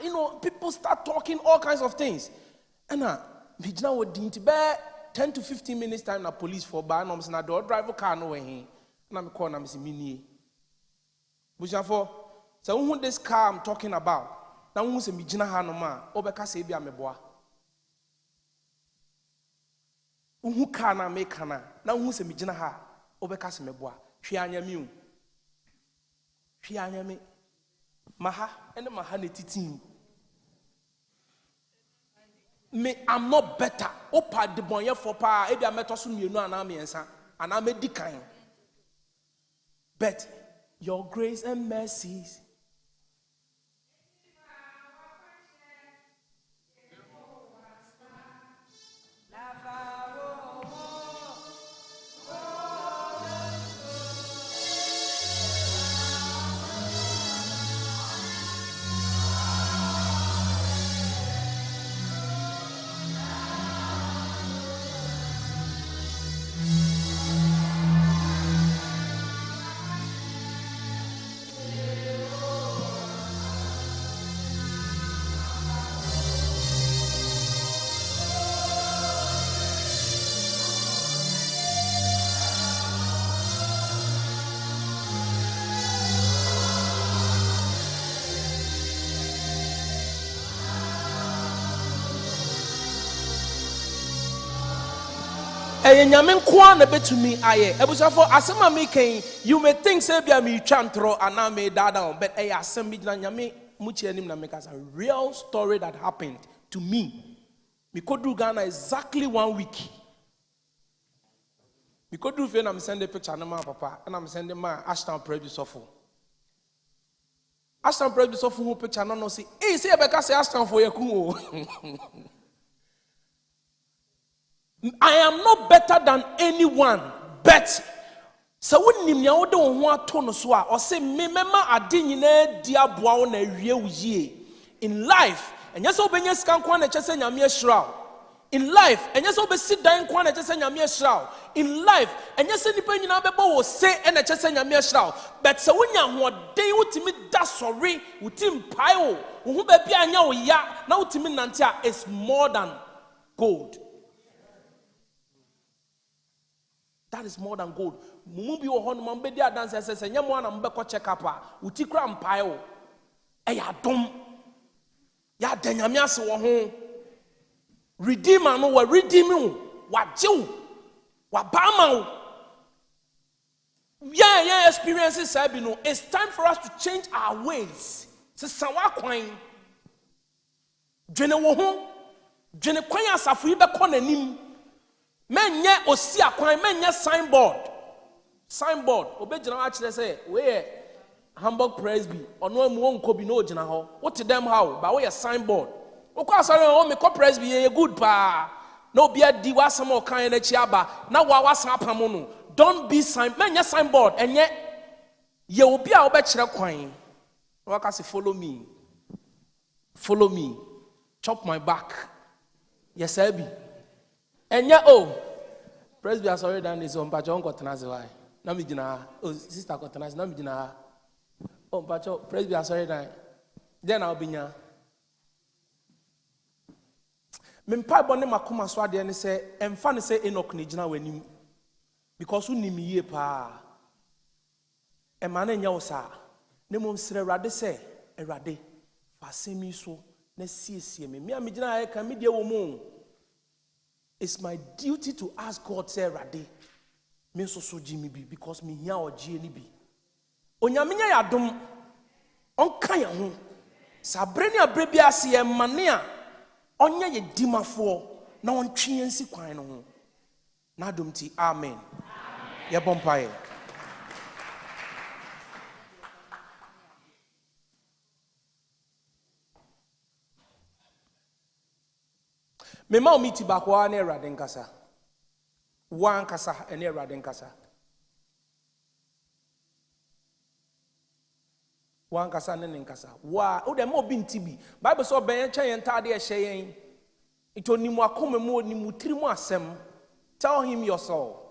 you know, people start talking all kinds of things. And we now didn't bear 10 to 15 minutes time na police for ban and I do drive a car no way. And I'm calling Miss Mini. Bushanfo, so who this car I'm talking about? Now who's a Mijina Hanoma, Obeka Sabia Meboa. Who can make Hana? Now who's a Mijina Ha, Obeka Meboa, Shianya Mew. Me maha and maha netitin me I'm not better opa de bonye for pa e bia metoso mienu ana me ensa ana me dikan but your grace and mercies Yamin Kwan a bit to me, I was for Asama making you may think Sabia me chantro and I made that down, but I assembled Yami Muchi and make us a real story that happened to me. Me could do Ghana exactly 1 week. Me could do if I'm sending a picture of my papa, and I'm sending my Ashton Prejudice of Ashton Prejudice of who picture no say, hey, say Becca say Ashton for your cool. I am not better than anyone, but so when you don't want to know or say, remember, I didn't dear boy on a real year in life, and yes, open your scan corner, just saying, I'm shroud. In life, and yes, open sit down corner, just saying, I'm shroud. In life, and yes, any you will say, and I just saying, I'm shroud. But so when you want day with me, that's sorry, with him pile, who be a ya, now to me, Nantia is more than gold. That is more than gold. Mumubi o hon man be dia dance say nyamo na mbekọ check up a uti kra mpae o. E ya dom. Ya danyame ase wo ho. Redeemer no wa redeem wo. Wa jew. Wa ba ma wo. Yeah, experiences say bi no. It's time for us to change our ways. Se sanwa kwan. Dwene wo ho. Dwene kwan asafo yi be kọ nanim. Menye osia kwan menye signboard obejina wa kire say we Hamburg Presby ono amu onko bi no ogina ho what them how ba we signboard okwa asare o me ko Presby ye good pa na obi adi wa sam o kan na chi aba na wa san apam no don't be menye signboard enye ye obi a obe kire kwan wa ka say follow me chop my back yes I be Enya Presby has already done this on Pacho Kotanasi. Why? Namijina, sister Kotanasi, Namijina. Oh, Pacho, Presby has already done. Then I'll be here. Mimpa bone makuma swade ne say, emfa ne say Enoch ne gina w'anim. Because who nim yie pa. E ma na nya wo sa. Ne mom sere Awurade say, Awurade, fa semi so na siesie me. Me amigina e kan me de wo mu. It's my duty to ask God, say, Rade, me so Jimmy be because me here or Jenny be. Onyaminya yadum, on kaya ho. Sabrenia brebia si e mania, onya ye dima for, na on chiensi kwan no ho. Na dumti, amen. Ye bompaye. Me ma omiti bakwa na Awurade nkasa. Wan kasa na Awurade nkasa. Wan kasa ne nkasa. Wa o dem obi ntibi. Bible so ben chen yen tade e hye yen. Ito nimu akoma mu onimu tirimu asem. Tell him your soul.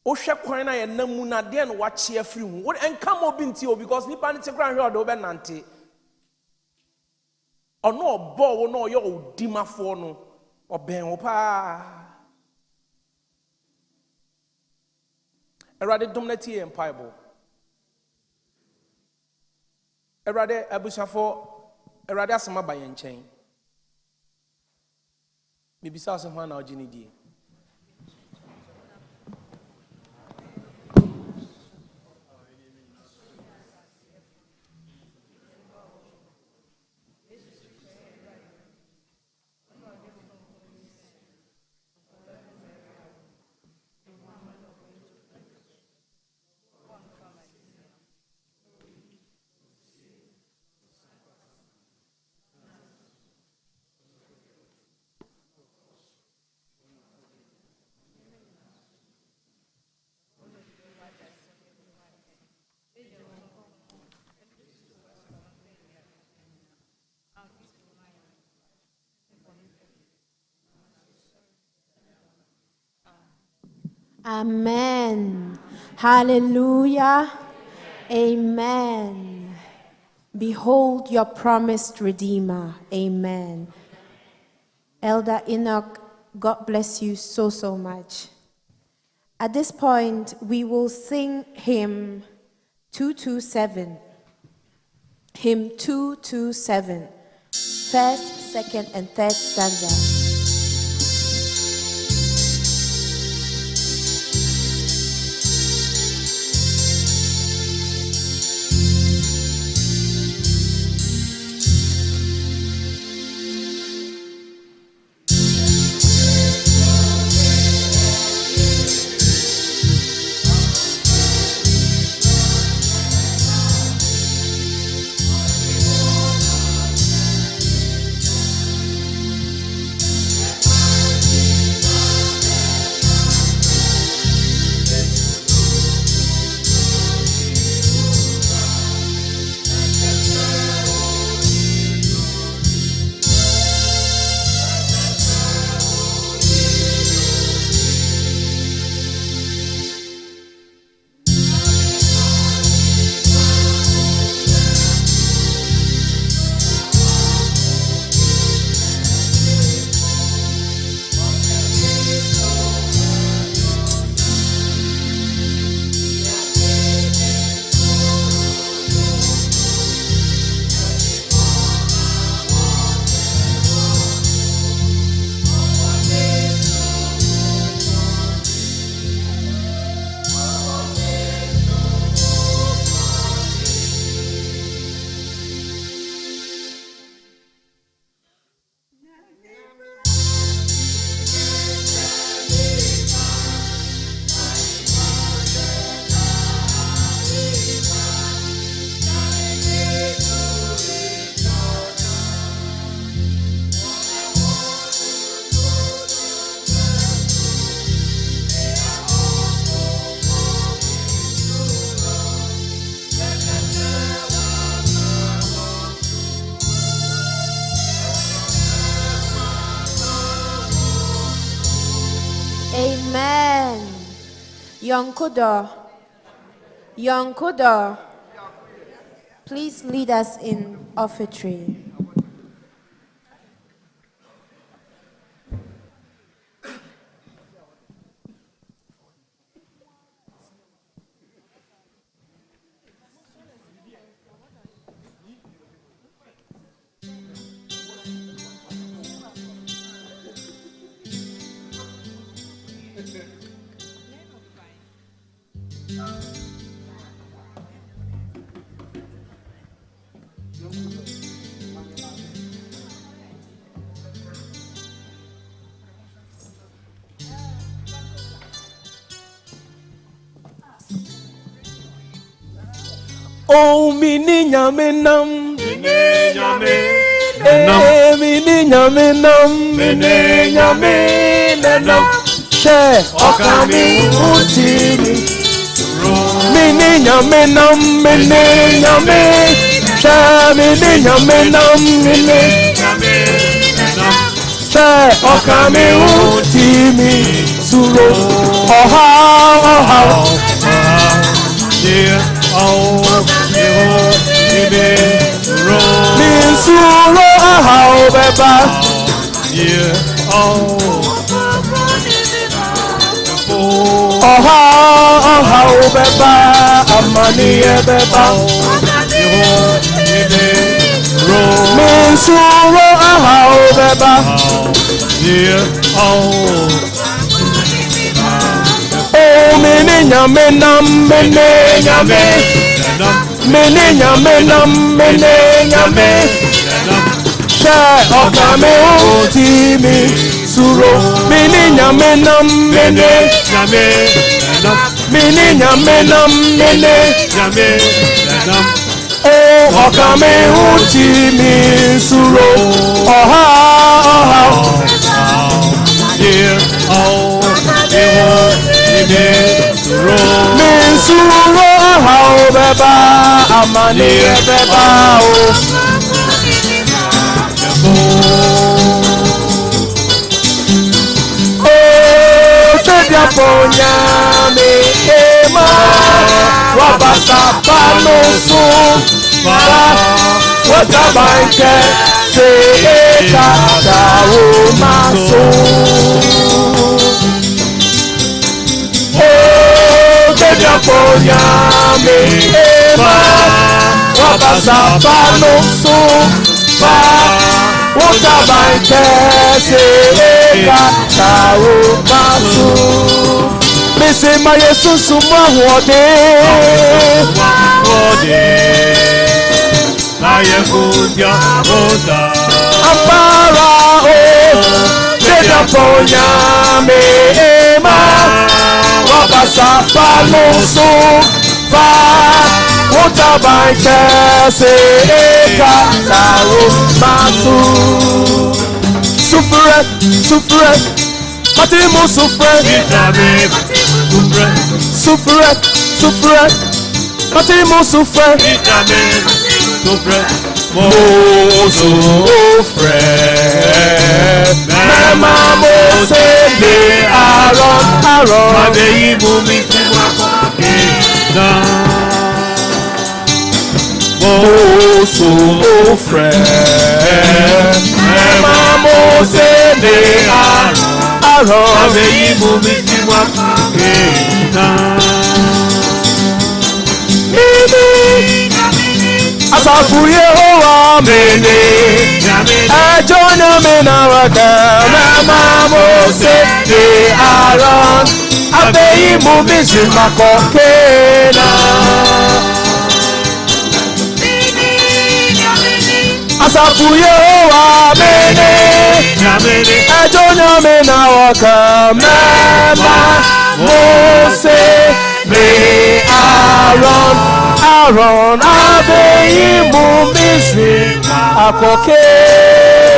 O hwe kwan na ye namu na de no wa che afiri hu. Wo enka mo obi nti o because nipa ne te kran hwe o do be nante. Ono obo wo no yo odimafo no oben wo pa Erade domnati en Bible Erade abusafo Erade asema ba ye nchen Bibisa asem ha na ogini die Amen. Hallelujah. Amen. Behold your promised Redeemer. Amen. Elder Enoch, God bless you so much. At this point, we will sing hymn 227. Hymn 227. First, second, and third stanza. Yonkodo. Yonkodo. Please lead us in offertory. Oh, mini nyamenam, mini nyamenam, mini nyamenam. Share, okami utimi. Mini nyamenam, mini nyame. Share, mini nyamenam, mini. Share, okami utimi. Suro, oha. Yeah. Oh, min suro how beba, yeah. Oh, how beba, amani beba. Min suro how beba, yeah. Oh, mene nyame nam, mene nyame. Mene nyame nam, mene nyame. She okame utimi suro. Mene nyame nam, mene nyame. Mene nyame nam, mene nyame. Oh, okame utimi suro. Oha, oha. Yeah, oh, min suro how beba amani beba oh tedia ponya me ema wabasa pano so watabanke se eka dawo maso Tedia ponya me ema wabasa pano so fa watabanke se eka dawo maso Mese ma Yesu sumwa wode Aye kuja oda Ampara o Tedia ponya me ema Wabasa paloso fa Watabanke se eka taro masu Sufret, sufret Matimo sufret Sufret, sufret Matimo sufret Mo sufret Mema mo se de Aaron Abeyi bumi tiwa kokena Mo sufret Mema mo se de Aaron Abeyi bumi tiwa kokena Asafu Yehowa mene Ejo nyame na waka Mema Mose de Aaron Abeyi mumisi makokena Asafu Yehowa mene Ejo nyame na waka Mema Mose de Aaron Abeyi mumisi akokena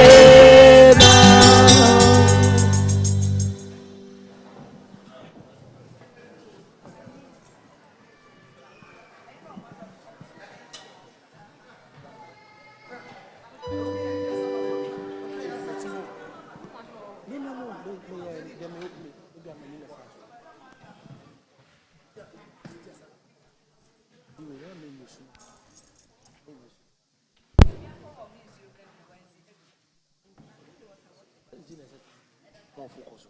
More focus.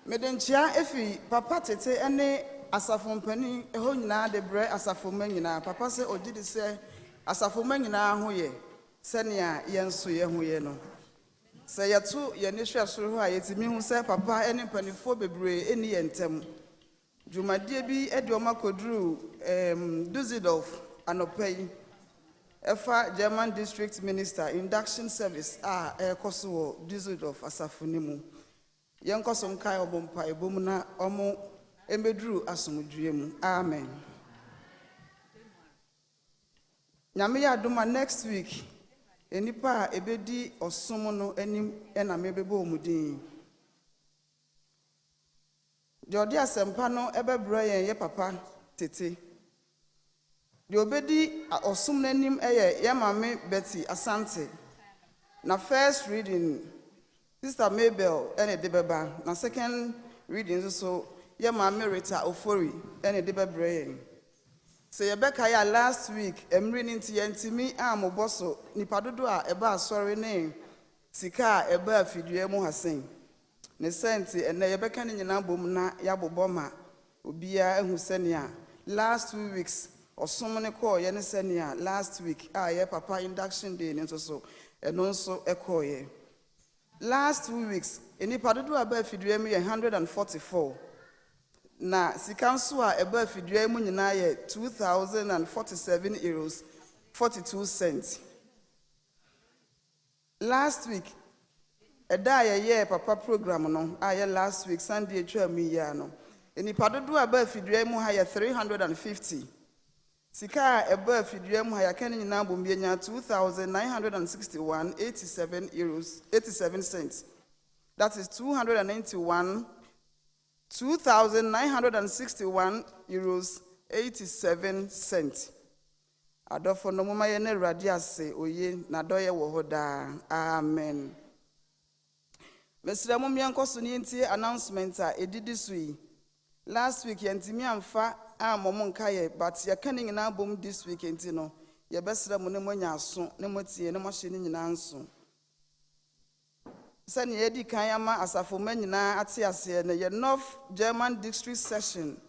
Medenchia efi papa tete ene asafo mpani eho nyina de bre asafo manyina papa se ogidi se asafo manyina ho ye senia yenso ye ho ye no se yeto ye ni hwe soro ho a yetimi hu se papa ene panifo bebre eni yentem dwumadie bi ede o makodru Düsseldorf anopai efa German district minister induction service ekoso Düsseldorf asafo nimu Yankosom kai obompa ebom na omo emedru asomdwie mu. Amen. Nyame ya doma next week enipa ebedi osom no enim na mebebo omudin. Jodi asempa no ebebro ye papa tete. De obedi osom nanim ye mame Betty Asante. Na first reading Sister Mabel ene debeba na second reading so ye ma Merita Ofori ene debebre se ye beka ya last week emri nti ye ntimi amoboso nipa dodo a eba asori ne sika a eba afidue mu hasen ne senti ene ye beka ne nyina bom na ya boboma obia ehu senia last 2 weeks osom ne call ye ne senia last week ye papa induction day ne so eno nso ekoye. Last 2 weeks, enipa dodo aba afidue mu ye 144. Na sikanso a eba afidue mu nyina ye 2047 euros 42 cents. Last week, eda ye papa program no, aye last week Sunday etwa mu ya no. Enipa dodo aba afidue mu ha ye 350. Sika eba afidue mu ha ya kan nyina bom ye nya 2961 87 euros 87 cents. That is 291 euros 87 cents. Adofo no mama ye ne radi ase oye na doye wo hoda. Amen. Mesra mo miankoso ni ntie announcement a edidi sui. Last week yentimi amfa momo nkaye but ye kan nyina bom this week enti no ye besra mo ne mo nya aso ne mo tie ne mo hye ne nyina nso. Sani edi kan ama asafo manyina ate ase ne ye North German district session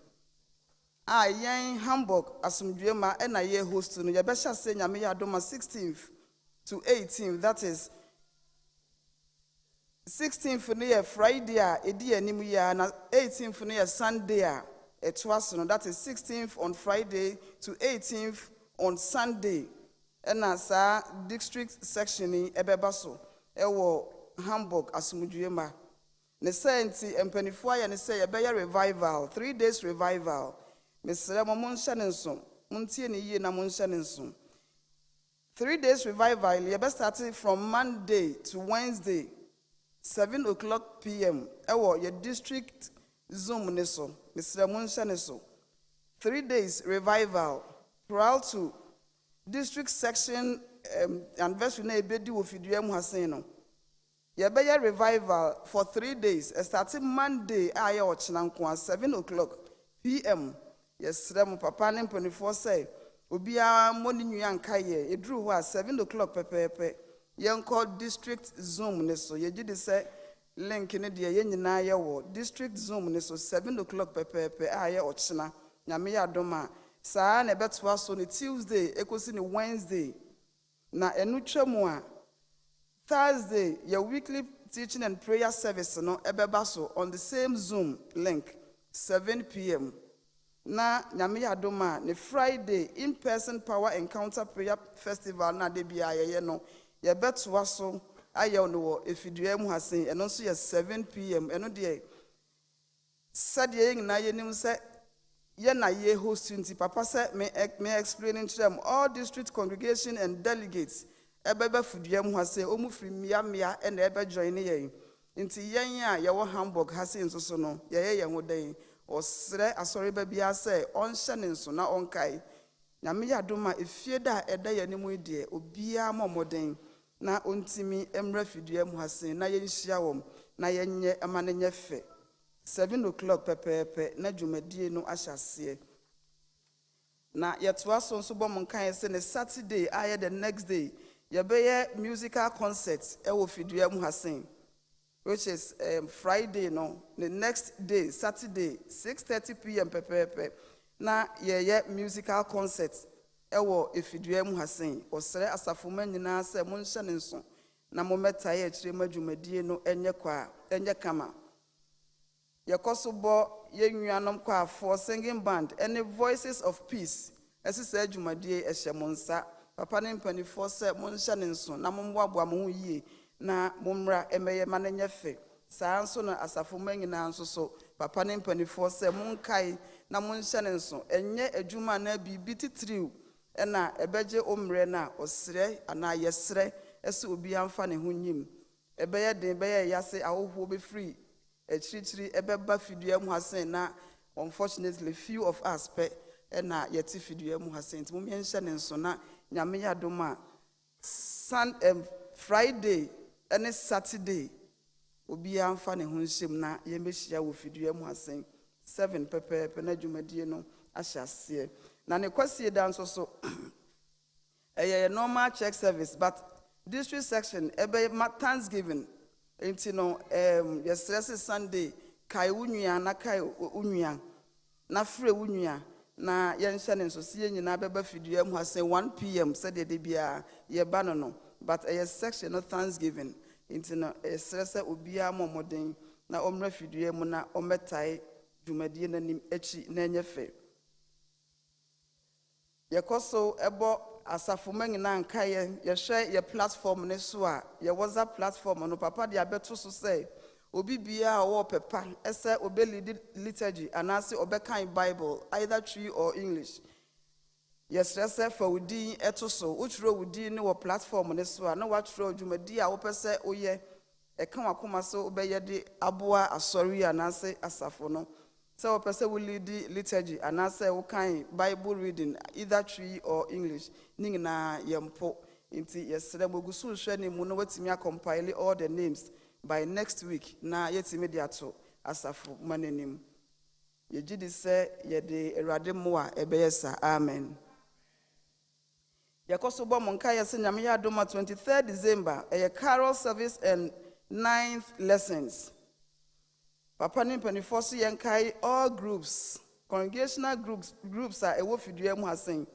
yen Hamburg Asomdwie ma na ye host no ye be sha se nyame ya doma 16th to 18th, that is 16th no ye Friday a edi anim ya na 18th no ye Sunday a etwaso no, that is 16th on Friday to 18th on Sunday na sa district section ni ebeba so ewo Hamburg Asomdwie ma ne senti empanifo ya ne se ye be revival 3 days revival mesere mo nhyɛ ne nso montie ne yie na mo nhyɛ ne nso 3 days revival ye be start from Monday to Wednesday 7 o'clock p.m. ewo ye district Zoom ne so mesere mo nhyɛ ne so 3 days revival prior to district section anniversary na ebedi wo fidua mu hasen no ye be revival for 3 days starting Monday aye ochina 7 o'clock p.m. Yes, papa ne mpanifo say obia moni nua nkaye eduru ho a 7 o'clock pepepe yenko district Zoom ne so ye gidi say link ne de ye nyina ye wo district Zoom ne so 7 o'clock pepepe aye ochina nyame ya doma saa na beto aso ne Tuesday ekosi ne Wednesday na enu twemu a Thursday your weekly teaching and prayer service no ebeba so on the same Zoom link 7 p.m. na nyame ya doma ne Friday in-person power encounter prayer festival na de bia ye no ye beto aso aye no efidua mu hasen eno so ye 7 p.m. eno de said ye na ye nim se ye na ye host nti papa se me explaining to them all district congregation and delegates ebeba fidua mu hasen omu firi mia na ebe join ye nti yen a ye wo Hamburg hasen so no ye ho den osre asori ba bia se onhye ne nso na onkai nyame ya doma efie da eda ye nimu de obia momoden na ontimi emra fidua mu hasen na ye nhia wom na ye nye amane nye fe 7 o'clock pepepe na dwumadie no ahyase na ye toa so nso bom nkan se ne Saturday aye the next day yɛbɛyɛ musical concert ɛwɔ fidua mu hasen, which is Friday no, the next day, Saturday, 6:30 p.m. pɛpɛɛpɛ. Na yɛyɛ musical concert ɛwɔ efidua mu hasen. Ɔsrɛ asafoma nyinaa sɛ monhyɛ ne nso na mommɛtae akyire mu adwumadie no ɛnyɛ kama. Yɛkɔso bɔ yɛnnuanom kwaafoɔ singing band ɛne Voices of Peace ɛsi sɛ adwumadie ɛhyɛ mo nsa. Papa ne mpanifoɔ sɛ monhyɛ ne nso na mommoaboa mo ho yie na mommra ɛmɛyɛ ma no nyɛ fɛ. Saa nso na asafoma nyinaa nso so papa ne mpanifoɔ sɛ monkae na monhyɛ ne nso ɛnyɛ adwuma na biribi titiriw ɛna ɛbɛgye ommerɛ na ɔsrɛ anaa yɛsrɛ ɛsɛ obi amfa ne ho nyim. Ɛbɛyɛ den bɛyɛ yɛase ahohoɔ bɛfiri akyirikyiri ɛbɛba fidua mu hasen na unfortunately few of us pɛ ɛna yɛte fidua mu hasen. Nti mommɛnhyɛ ne nso na nyame yɛ adom a Friday ɛne Saturday obiara mfa ne ho nhyɛm na yɛmbɛhyia wɔ fidua mu hasen 7 pɛpɛɛpɛ na dwumadie no ahyɛ aseɛ. Na ne kwasie da nso so ɛyɛ normal church service, but district section ɛbɛyɛ Thanksgiving. Nti no yɛsrɛ sɛ Sunday kae wo nua na kae wo nua na frɛ wo nua na yɛnhyɛ ne nso sie nyinaa bɛba fidua mu hasen 1 p.m. sɛdeɛ de bia yɛba no, but ɛyɛ section no Thanksgiving. Nti no yɛsrɛ sɛ obiara mmɔmmɔden na ɔmmra fidua mu na ɔmmɛtae dwumadie n'anim akyi na ɛnyɛ fɛ. Yɛkɔ so ɛbɔ asafoma nyinaa nkaeɛ yɛhwɛ yɛ platform ne so a yɛ WhatsApp platform no papa de abɛto so sɛ obi biara ɔwɔ pepa ɛsɛ obɛlidi liturgy anaasɛ ɔbɛkan Bible either Twi or English. Yɛsrɛ sɛ fa wo din ɛto so wotwerɛ wo din ne wɔ platform ne so a na watwerɛ dwumadi a wopɛ sɛ woyɛ ɛka wakoma sɛ wobɛyɛ de aboa asɔre anaasɛ asafo no. Sɛ wopɛ sɛ wolidi liturgy anaasɛ wokan Bible reading either Twi or English ne nyinaa yɛmpo. Nti yɛsrɛ mogu so hwɛ ne mu no watumi compile all the names by next week na yɛtumi de ato asafo ma n'anim. Yɛgye di sɛ yɛde Awurade mmoa ɛbɛyɛ sa. Amen. Yɛkɔ so bɔ mo nkaeɛ sɛ nyame yɛ adom a 23rd December ɛyɛ carol service and 9th lessons. Papa ne mpanifoɔ so yɛnkae all groups, congregational groups a ɛwɔ fidua mu hasen.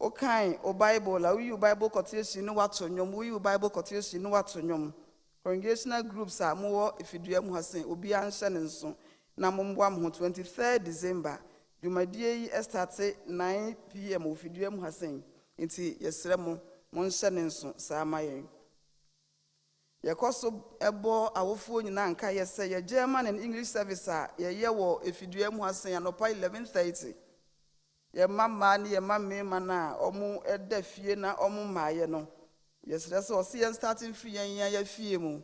Okain o Bible la we Bible quotation no wato nyom, we Bible quotation no wato nyom. Congregational groups a mo fidua mu hasen obi anhyɛ ne nso na momboa mo 23rd December. Dwumadie yi starte 9 p.m. o fidua mu hasen. Nti yɛsrɛ mo monhyɛ ne nso saa ma yɛn. Yɛkɔ so ɛbɔ awofoɔ nyinaa nka yɛsɛ yɛ German and English service a yɛyɛ wɔ efidua mu hasen anɔpa 11:30. Yɛ mama ne yɛ mama na ɔmo ɛda fie na ɔmo maaye no. Yɛsrɛ sɛ ɔsi yɛn starting fie yɛn yɛ fie mu.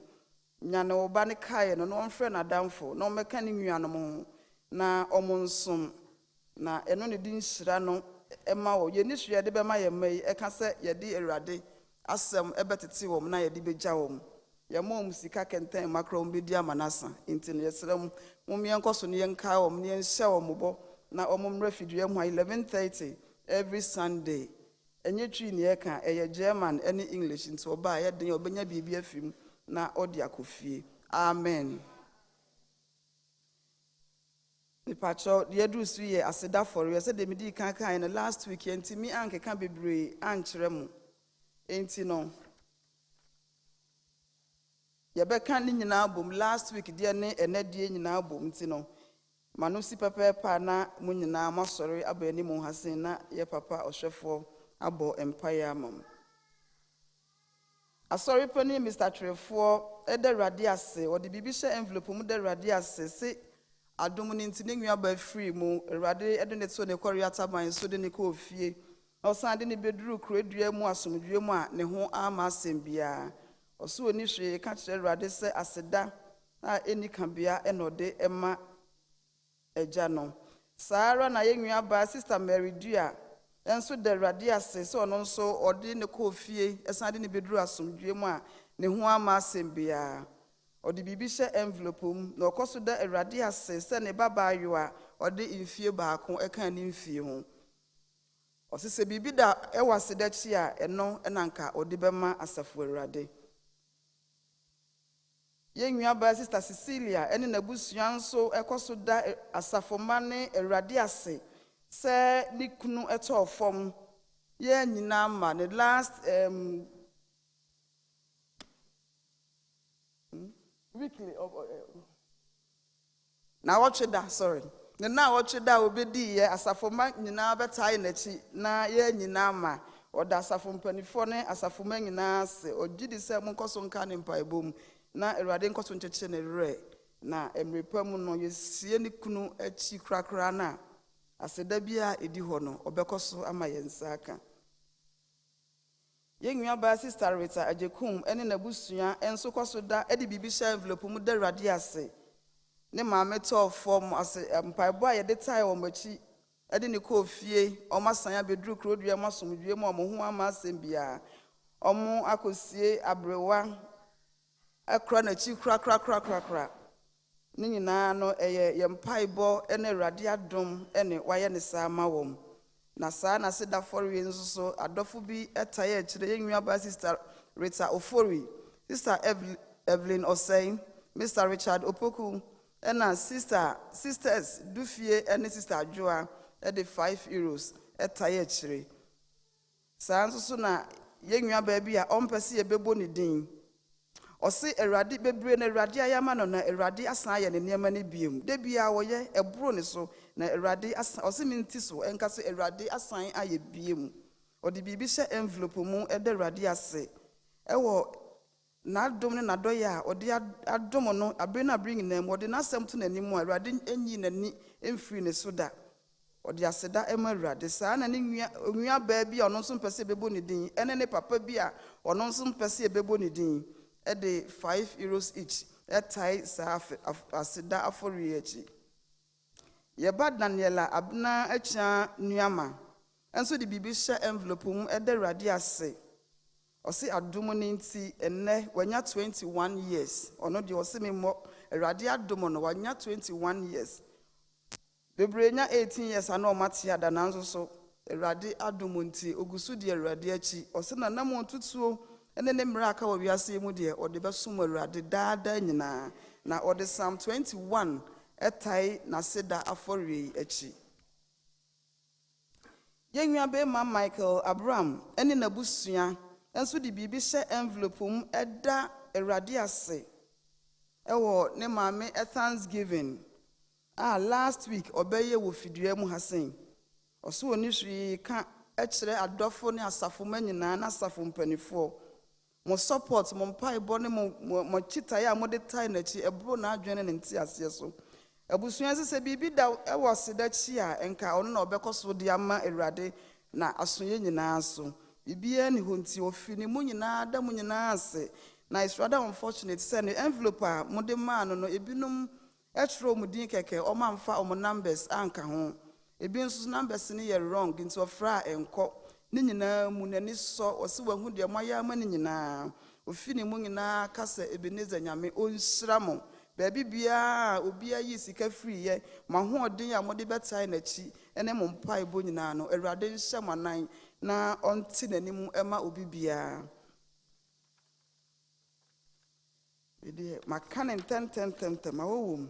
Nyane oba ne kae no na ɔmfrɛ na damfo na ɔmɛka ne nuanom ho na ɔmo nsom na ɛno ne din hyira no ɛma wɔ yɛni hwɛ de bɛma yɛ mai ɛka sɛ yɛde Awurade asɛm ɛbɛtete wɔ na yɛde bɛgya wɔ. Yɛmɔ sika kɛntɛn makro mbɛdi amanasa. Nti no yɛsrɛ mo yɛnkɔ so ne yɛnkae wɔ ne yɛnhyɛ wɔ bɔ na ɔmo mmra fidua mu 11:30 every Sunday. Ɛnyɛ Twi ne yɛka ɛyɛ German ɛne English nti ɔba yɛ den ɔbɛnya biribi afim na ɔde akɔfie. Amen. Nipacho yɛdu so yɛ aseda for yɛ sɛ de medi kan no last week yɛntimi ankeka bebree ankyerɛ mo. Enti no yɛbɛka ne nyinaa bom last week deɛ ne ɛnɛdeɛ nyinaa bom nti no mano si pɛpɛɛpɛ na mo nyinaa masɔre aba ani mo hasen na yɛ papa ɔhwɛfoɔ abɔ empire amam. Asɔre pani Mr. Trefoɔ ɛda Awurade ase ɔde bibi hyɛ envelope mu da Awurade ase se adom ne nti ne nua ba free mu Awurade ɛde ne to ne kɔre ataban so de ne kɔ ofie ɔsan de ne beduru kuredua mu Asomdwie mu a ne ho ama asɛm bia ɔso oni hwe ka kyerɛ Awurade sɛ aseda a eni kabea ɛnɔde ɛma agya no. Saara na ye nua ba Sister Mary Dua enso da Awurade ase sɛ ɔno nso ɔde ne kɔ ofie ɛsan de ne beduru Asomdwie mu a ne ho ama asɛm bia ɔde bibi hyɛ envelope mu na ɔkɔso da Awurade ase sɛ ne baba ayo a ɔde mfie baako ɛka ne mfie ho. ɔse sɛ biribi da ɛwɔ asedakyi a ɛno ɛnanka ɔde bɛma asafo Awurade. Yɛn nuabaa Sister Cecilia ɛne n'abusua nso ɛkɔ so da asafoma ne Awurade ase sɛ ne kunu ɛtɔɔ fam. Yɛn nyinaa ma ne last weekly na wɔtwe da sorry ne na wɔtwe da obedi yɛ asafoma nyinaa bɛtae n'akyi na yɛn nyinaa ma ɔda asafo mpanifo ne asafoma nyinaa se ɔgye di sɛ monkɔ so nka ne mpaebom na Awurade nkɔ so nkyekye ne werɛ na mmerepa mu no yɛsie ne kunu akyi korakora na aseda bi a ɛdi hɔ no ɔbɛkɔ so ama yɛn nsa aka. Yɛn nuabaa Sister Rita Ajekum ɛne n'abusua ɛnso kɔ so da ɛde biribi hyɛ envelope mu da Awurade ase. Ne maame tɔɔ fam ase mpaebɔ a yɛde tae wɔ m'akyi ɛde ne kɔɔ fie ɔmo asan abɛduru kurodua mu Asomdwie mu ɔmo ho ama asɛm bia ɔmo akɔsie abrewa ɛkora n'akyi kora ne nyinaa no ɛyɛ yɛn mpaebɔ ɛne Awurade adom ɛne wayɛ ne saa ma wɔm. Na saa na se da fɔre nso so adɔfo bi ɛtae akyire yɛn nuabaa Sister Rita Ofori, Sister Evelyn Osei, Mr. Richard Opoku, ɛna sisters Dufie ɛne Sister Adwoa ɛde €5 ɛtae akyire. Saa nso so na yɛn nuabaa bi a ɔmpɛ sɛ yɛbɛbɔ ne din. Ɔse Awurade bebree na Awurade ayama no na Awurade asan ayɛ ne nneɛma ne biem. Da bia wɔyɛ ɛboro ne so na Awurade asan ɔse minti so ɛnka so Awurade asan ayɛ biem. Ɔde biribi hyɛ envelope mu ɛda Awurade ase. Ɛwɔ n'adom ne n'adɔyɛ a ɔde adom no abere na abere nyinaa mu ɔde n'asɛm to n'anim a Awurade enyi n'ani emfiri ne so da. Ɔde aseda ɛma Awurade saa na ne nuabaa bi a ɔno nso mpɛ sɛ ɛbɛbɔ ne din ɛne ne papa bi a ɔno nso mpɛ sɛ ɛbɛbɔ ne din. Ɛde €5 each ɛtae saa aseda afɔre akyi. Yɛba Daniela Abna akya nuama ɛnso de biribi hyɛ envelope mu ɛda Awurade ase. Ɔse adom ne nti ɛnnɛ wanya 21 years. Ɔno deɛ ɔse me mmɔ Awurade adom no wanya 21 years. Bebree nya 18 years ana ɔmate ada nanso so Awurade adom nti ogusu de Awurade akyi. Ɔse na nam ntutuo ɛne ne mmara aka wɔ wiase mu deɛ ɔde bɛsom Awurade daadaa nyinaa na ɔde Psalm 21 ɛtae n'aseda afɔre akyi. Yɛn nuabɛrima Michael Abraham ɛne n'abusua ɛnso de biribi hyɛ envelope mu ɛda Awurade ase ɛwɔ ne maame Thanksgiving last week ɔbɛyɛ wɔ fidua mu ha sɛn. Ɔso wɔ ne hwee ka ɛkyerɛ adɔfo ne asafoma nyinaa na asafo mpanifo. Mo support mo mpaebɔ ne mo chitae a mo de tae n'akyi ɛboro na adwene ne nti aseɛ so. Abusua sɛ biribi da ɛwɔ sedakyi a ɛnka ɔno na ɔbɛkɔ so de ama Awurade na asoyɛ nyinaa so. Bibia ne ho nti ofi ne mu nyinaa da mu nyinaa ase. Na it's rather unfortunate sɛ ne envelope a mo de maa no no ebinom ɛtwerɛ mo din kɛkɛ ɔma mfa ɔmo numbers anka ho. Ebi nso numbers ne yɛ wrong nti ɔfra ɛnkɔ. Ne nyinaa mu n'ani sɔ ɔse wahu deɛ moayɛ ama ne nyinaa. Ofi ne mu nyinaa ka sɛ Ebenezer Nyame ɔnhyira mo. Baabi biara obia yi sika firi yɛ ma hoɔden a mode bɛtae n'akyi ɛne mo mpaebɔ nyinaa no Awurade nhyɛ mo anan na ɔnte n'anim ɛma obi biara. Ɛdeɛ maka ne ntɛmtɛmtɛmtɛm awɔwɔ mu.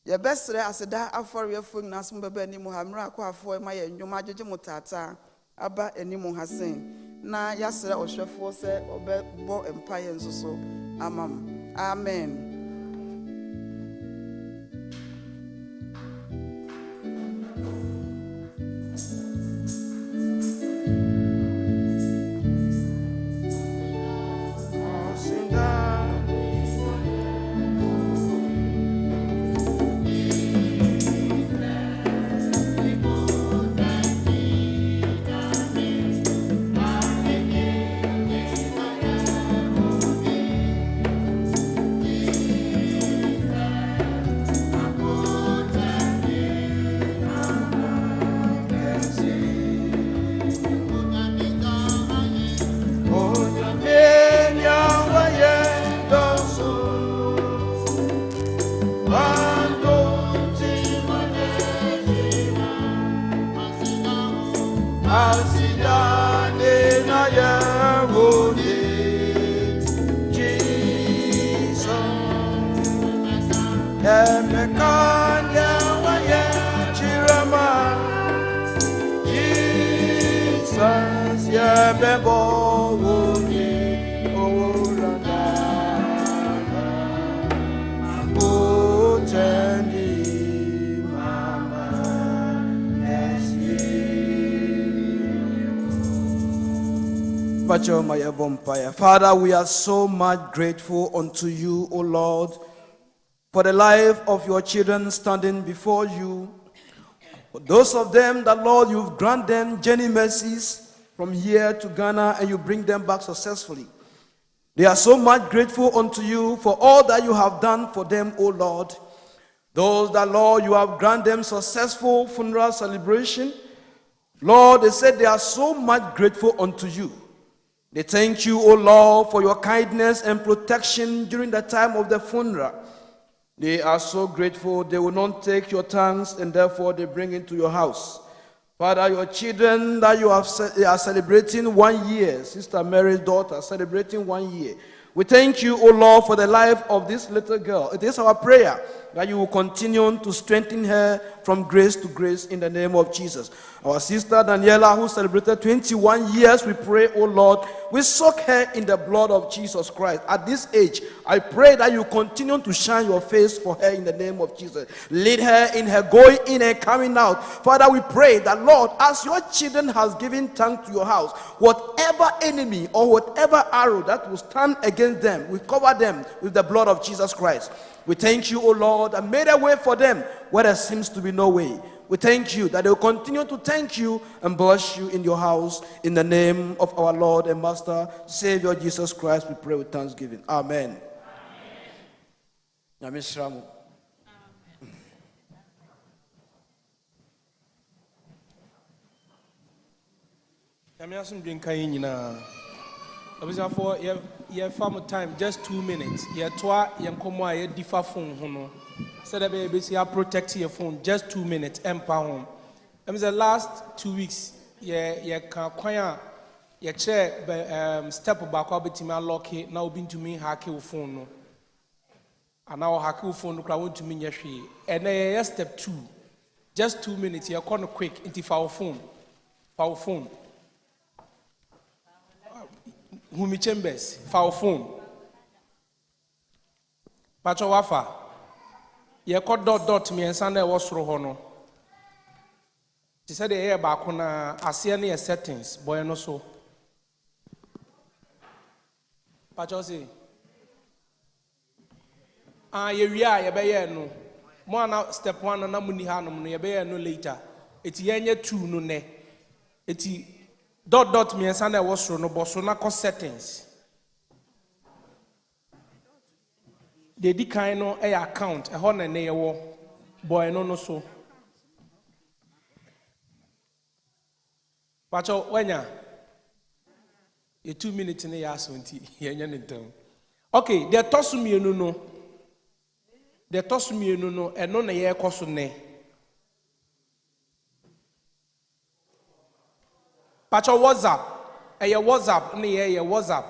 Yɛbɛsrɛ aseda afɔreɛfo nyinaa so mbɛba anim ha mmerɛ akɔ afoɔ ma yɛ nnwom agyegye mo taataa aba anim ha sen na yɛasrɛ ɔhwɛfoɔ sɛ ɔbɛbɔ mpaeɛ nso so ama mo. Amen. asidane na yehone Jesus emekanya waye chirama Jesus yebebo woni orana abutendi mama esi Bacho maya bompaya. Father, we are so much grateful unto you, O Lord, for the life of your children standing before you. For those of them that, Lord, you've granted them journey mercies from here to Ghana and you bring them back successfully. They are so much grateful unto you for all that you have done for them, O Lord. Those that, Lord, you have granted them successful funeral celebration. Lord, they said they are so much grateful unto you. They thank you, O Lord, for your kindness and protection during the time of the funeral. They are so grateful. They will not take your thanks, and therefore they bring into your house. Father, your children that you are celebrating 1 year, Sister Mary's daughter celebrating 1 year. We thank you, O Lord, for the life of this little girl. It is our prayer that you will continue to strengthen her from grace to grace in the name of Jesus. Our sister Daniela, who celebrated 21 years, we pray, O Lord, we soak her in the blood of Jesus Christ. At this age, I pray that you continue to shine your face for her in the name of Jesus. Lead her in her going in and coming out. Father, we pray that, Lord, as your children has given thanks to your house, whatever enemy or whatever arrow that will stand against them, we cover them with the blood of Jesus Christ. We thank you, O Lord, and made a way for them where there seems to be no way. We thank you that they will continue to thank you and bless you in your house. In the name of our Lord and Master, Savior Jesus Christ, we pray with thanksgiving. Amen. Amen. For your farm time, just 2 minutes. Your toa, your comma, your differ phone, hono. So that baby, you protect your phone, just 2 minutes, empower. The last 2 weeks, yeah, can your chair, step back, I'll be to me, lock it, now been to me, hack your phone. And now hack your phone, crowd to me, yes, and then step 2, just 2 minutes, you're corner quick into our phone. Humi Chambers, for phone. Pacho wafa. Ye called dot me and Sunday was rohono. She said the air back on ASEAN settings, boy no so. Pacho say, ye be no. More step 1 and Namuni Hanum, ye be no later. It's yenye 2 no ne. It's dot me and Sunday was no bosona cost settings. They decline no a account a honor near war boy no so. Pacho wenya a 2 minutes in the ass. Okay, they toss me no. They toss me no and no year cost ne. Pacho WhatsApp, WhatsApp, WhatsApp.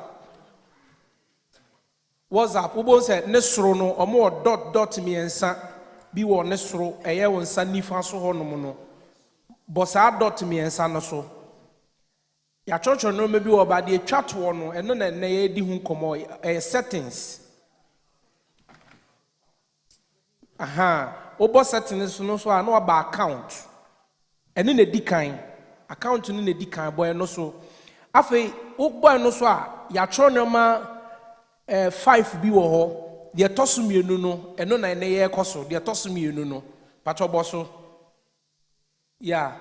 WhatsApp, Ubo said, Nesrono, or more dot me and sa, be one Nesro, a year on Sunny Faso Honomono. Bossa dot me and san so. Ya church no maybe about the chat one, and none and nay di hum como settings. Aha, Obo settings no so I know about account. And in a decline. Account in the decline boy no so. Afe, boy no so ya chronoma 5 bi wo ho. De tosu mienu no, eno na ne ye koso, de tosu mienu no. Pacho boso. Ya.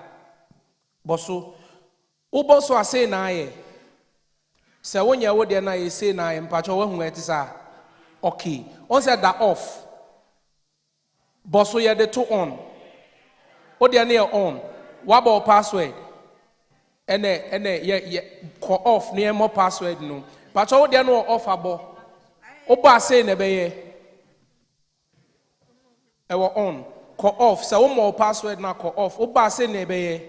Boso. Boso ase na aye. Se wonya wo de na ye say na aye, pacho wo hu etisa. Okay. On said that off. Boso ye de to on. O de na on. Wabo password. Ene ye ko off near more password no. Pacho de no off abo. Oba say ne beye. Ewo on. Ko off. So one more password na ko off. Oba say ne beye.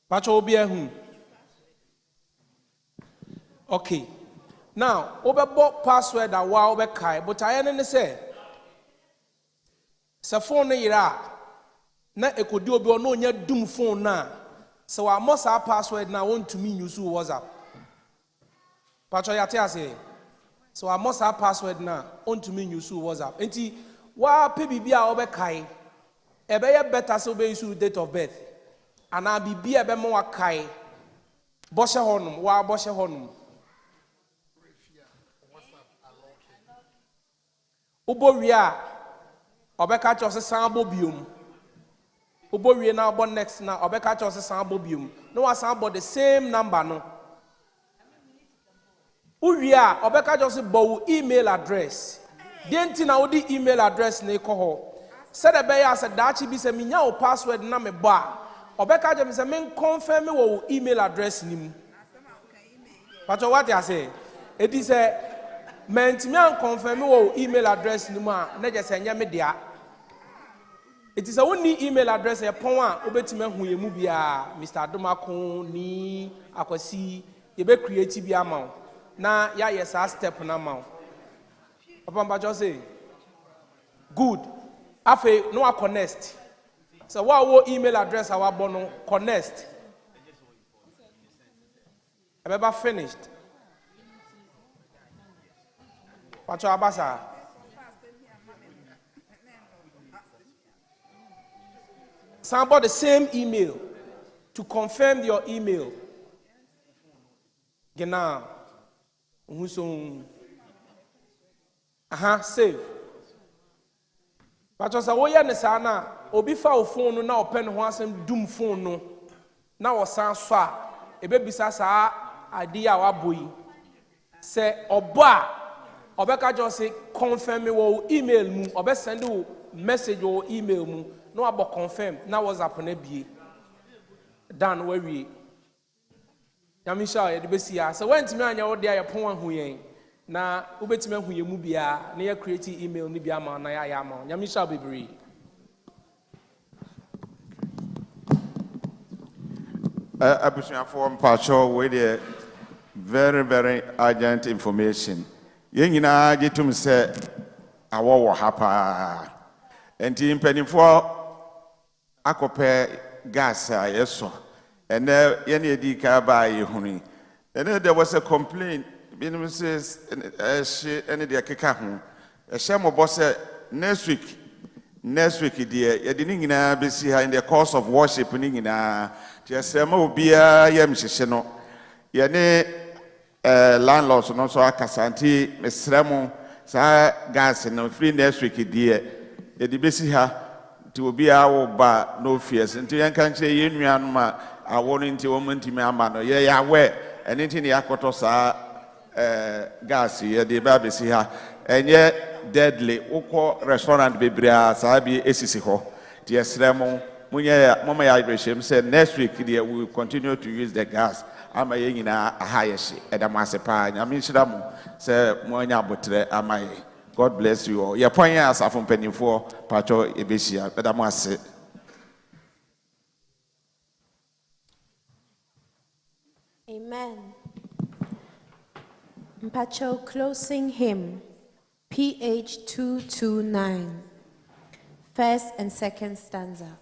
Pacho obi ehun. Okay. Now, obebo password a wa obekai, but I ne say se phone yira na ekodi obi ono nya dum phone na se wa mo sa password na want to me use WhatsApp. Pacho ya tia say so wa mo sa password na want to me use WhatsApp. Enti wa pe bibia obekai ebe ye better so be use date of birth. Ana bibia ebe mo wakai boshe honum wa boshe honum. Uboria obeka chose sambo biom. Uboria na obo next na obeka chose sambo biom. No wa sambo the same number no. Uria obeka chose bo email address. Denti na odi email address na eko ho. Said the bear said dachi bi se minya o password na me ba. Obeka je me se men confirm me wo email address nim. But what I say? It is a meant me an confirm wo email address nim a na je se nya me dia. It is a only email address e pon a obetime hu ye mu bia Mr. Adomako ni akwasi ye be create bia ma na ya yes a step na ma. Papa mba say good. Afe no a connect. So what wo email address our bono connect. I never finished. Pacho abasa. Somebody the same email to confirm your email. Genau. Save. Pacho sa wo ye ne sa na obi fa o phone no na open ho asem dum phone no na wo san so a ebe bisa sa ade a waboyi se obo a obeka just say confirm me wo email mu obe send wo message wo email mu no abo confirm na WhatsApp na bie dan we wi yamisha ye de besi ya se wantimi anya wo de ya pon ahu yen na ubetime ahu ye mu bia na ya create email ni bia ma na ya ma yamisha bibiri. Abusuafo mpacho we dey very very urgent information. Yen nyina gitum se awo wo hapa. Enti mpanimfo akope gas a yeso. Ene yen edi ka ba ye huni. Ene there was a complaint binom says she ene de keka ho. Ehye mo boss next week dear ye di nyina besi ha in the course of worship ni nyina tiasema obia yam hyehye no ye ne landlords no so akasanti mesremo sa gas no free next week dear ye di besi ha ti obia wo ba no fears nti yen kan kire ye nuanu ma awo no nti wo ntimi ama no ye ya we eni nti ne yakoto sa gas ye di ba besi ha enye deadly uko restaurant bebria sabi esisi ho the esremo munya mama ya reshem say next week we will continue to use the gas ama ye nyina ahayeshi edamase pa nyame nhira mu say munya abotre amaye. God bless you all. Ye pon ya asafo mpanimfo pacho ebehia edamase. Amen. Mpacho closing hymn PH 229, first and second stanza.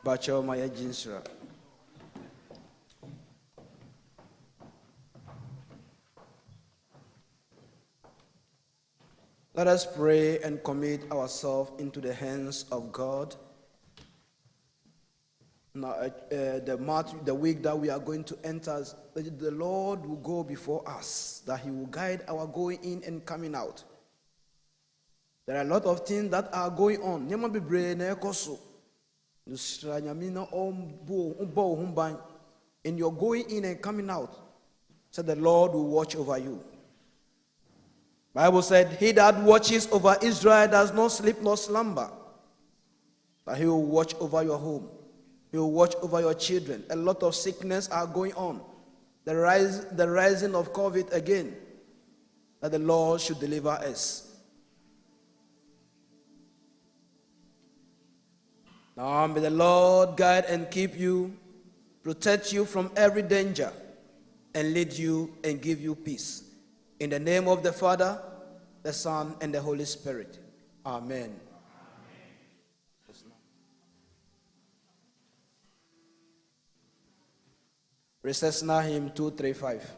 Bacho Maya Jinsra. Let us pray and commit ourselves into the hands of God. Now, the week that we are going to enter, the Lord will go before us, that He will guide our going in and coming out. There are a lot of things that are going on. In your going in and coming out, so the Lord will watch over you. Bible said, he that watches over Israel does not sleep nor slumber. But he will watch over your home. He will watch over your children. A lot of sickness are going on. The rising of COVID again. That the Lord should deliver us. Now may the Lord guide and keep you, protect you from every danger, and lead you and give you peace. In the name of the Father, the Son, and the Holy Spirit. Amen. Recess now hymn 235.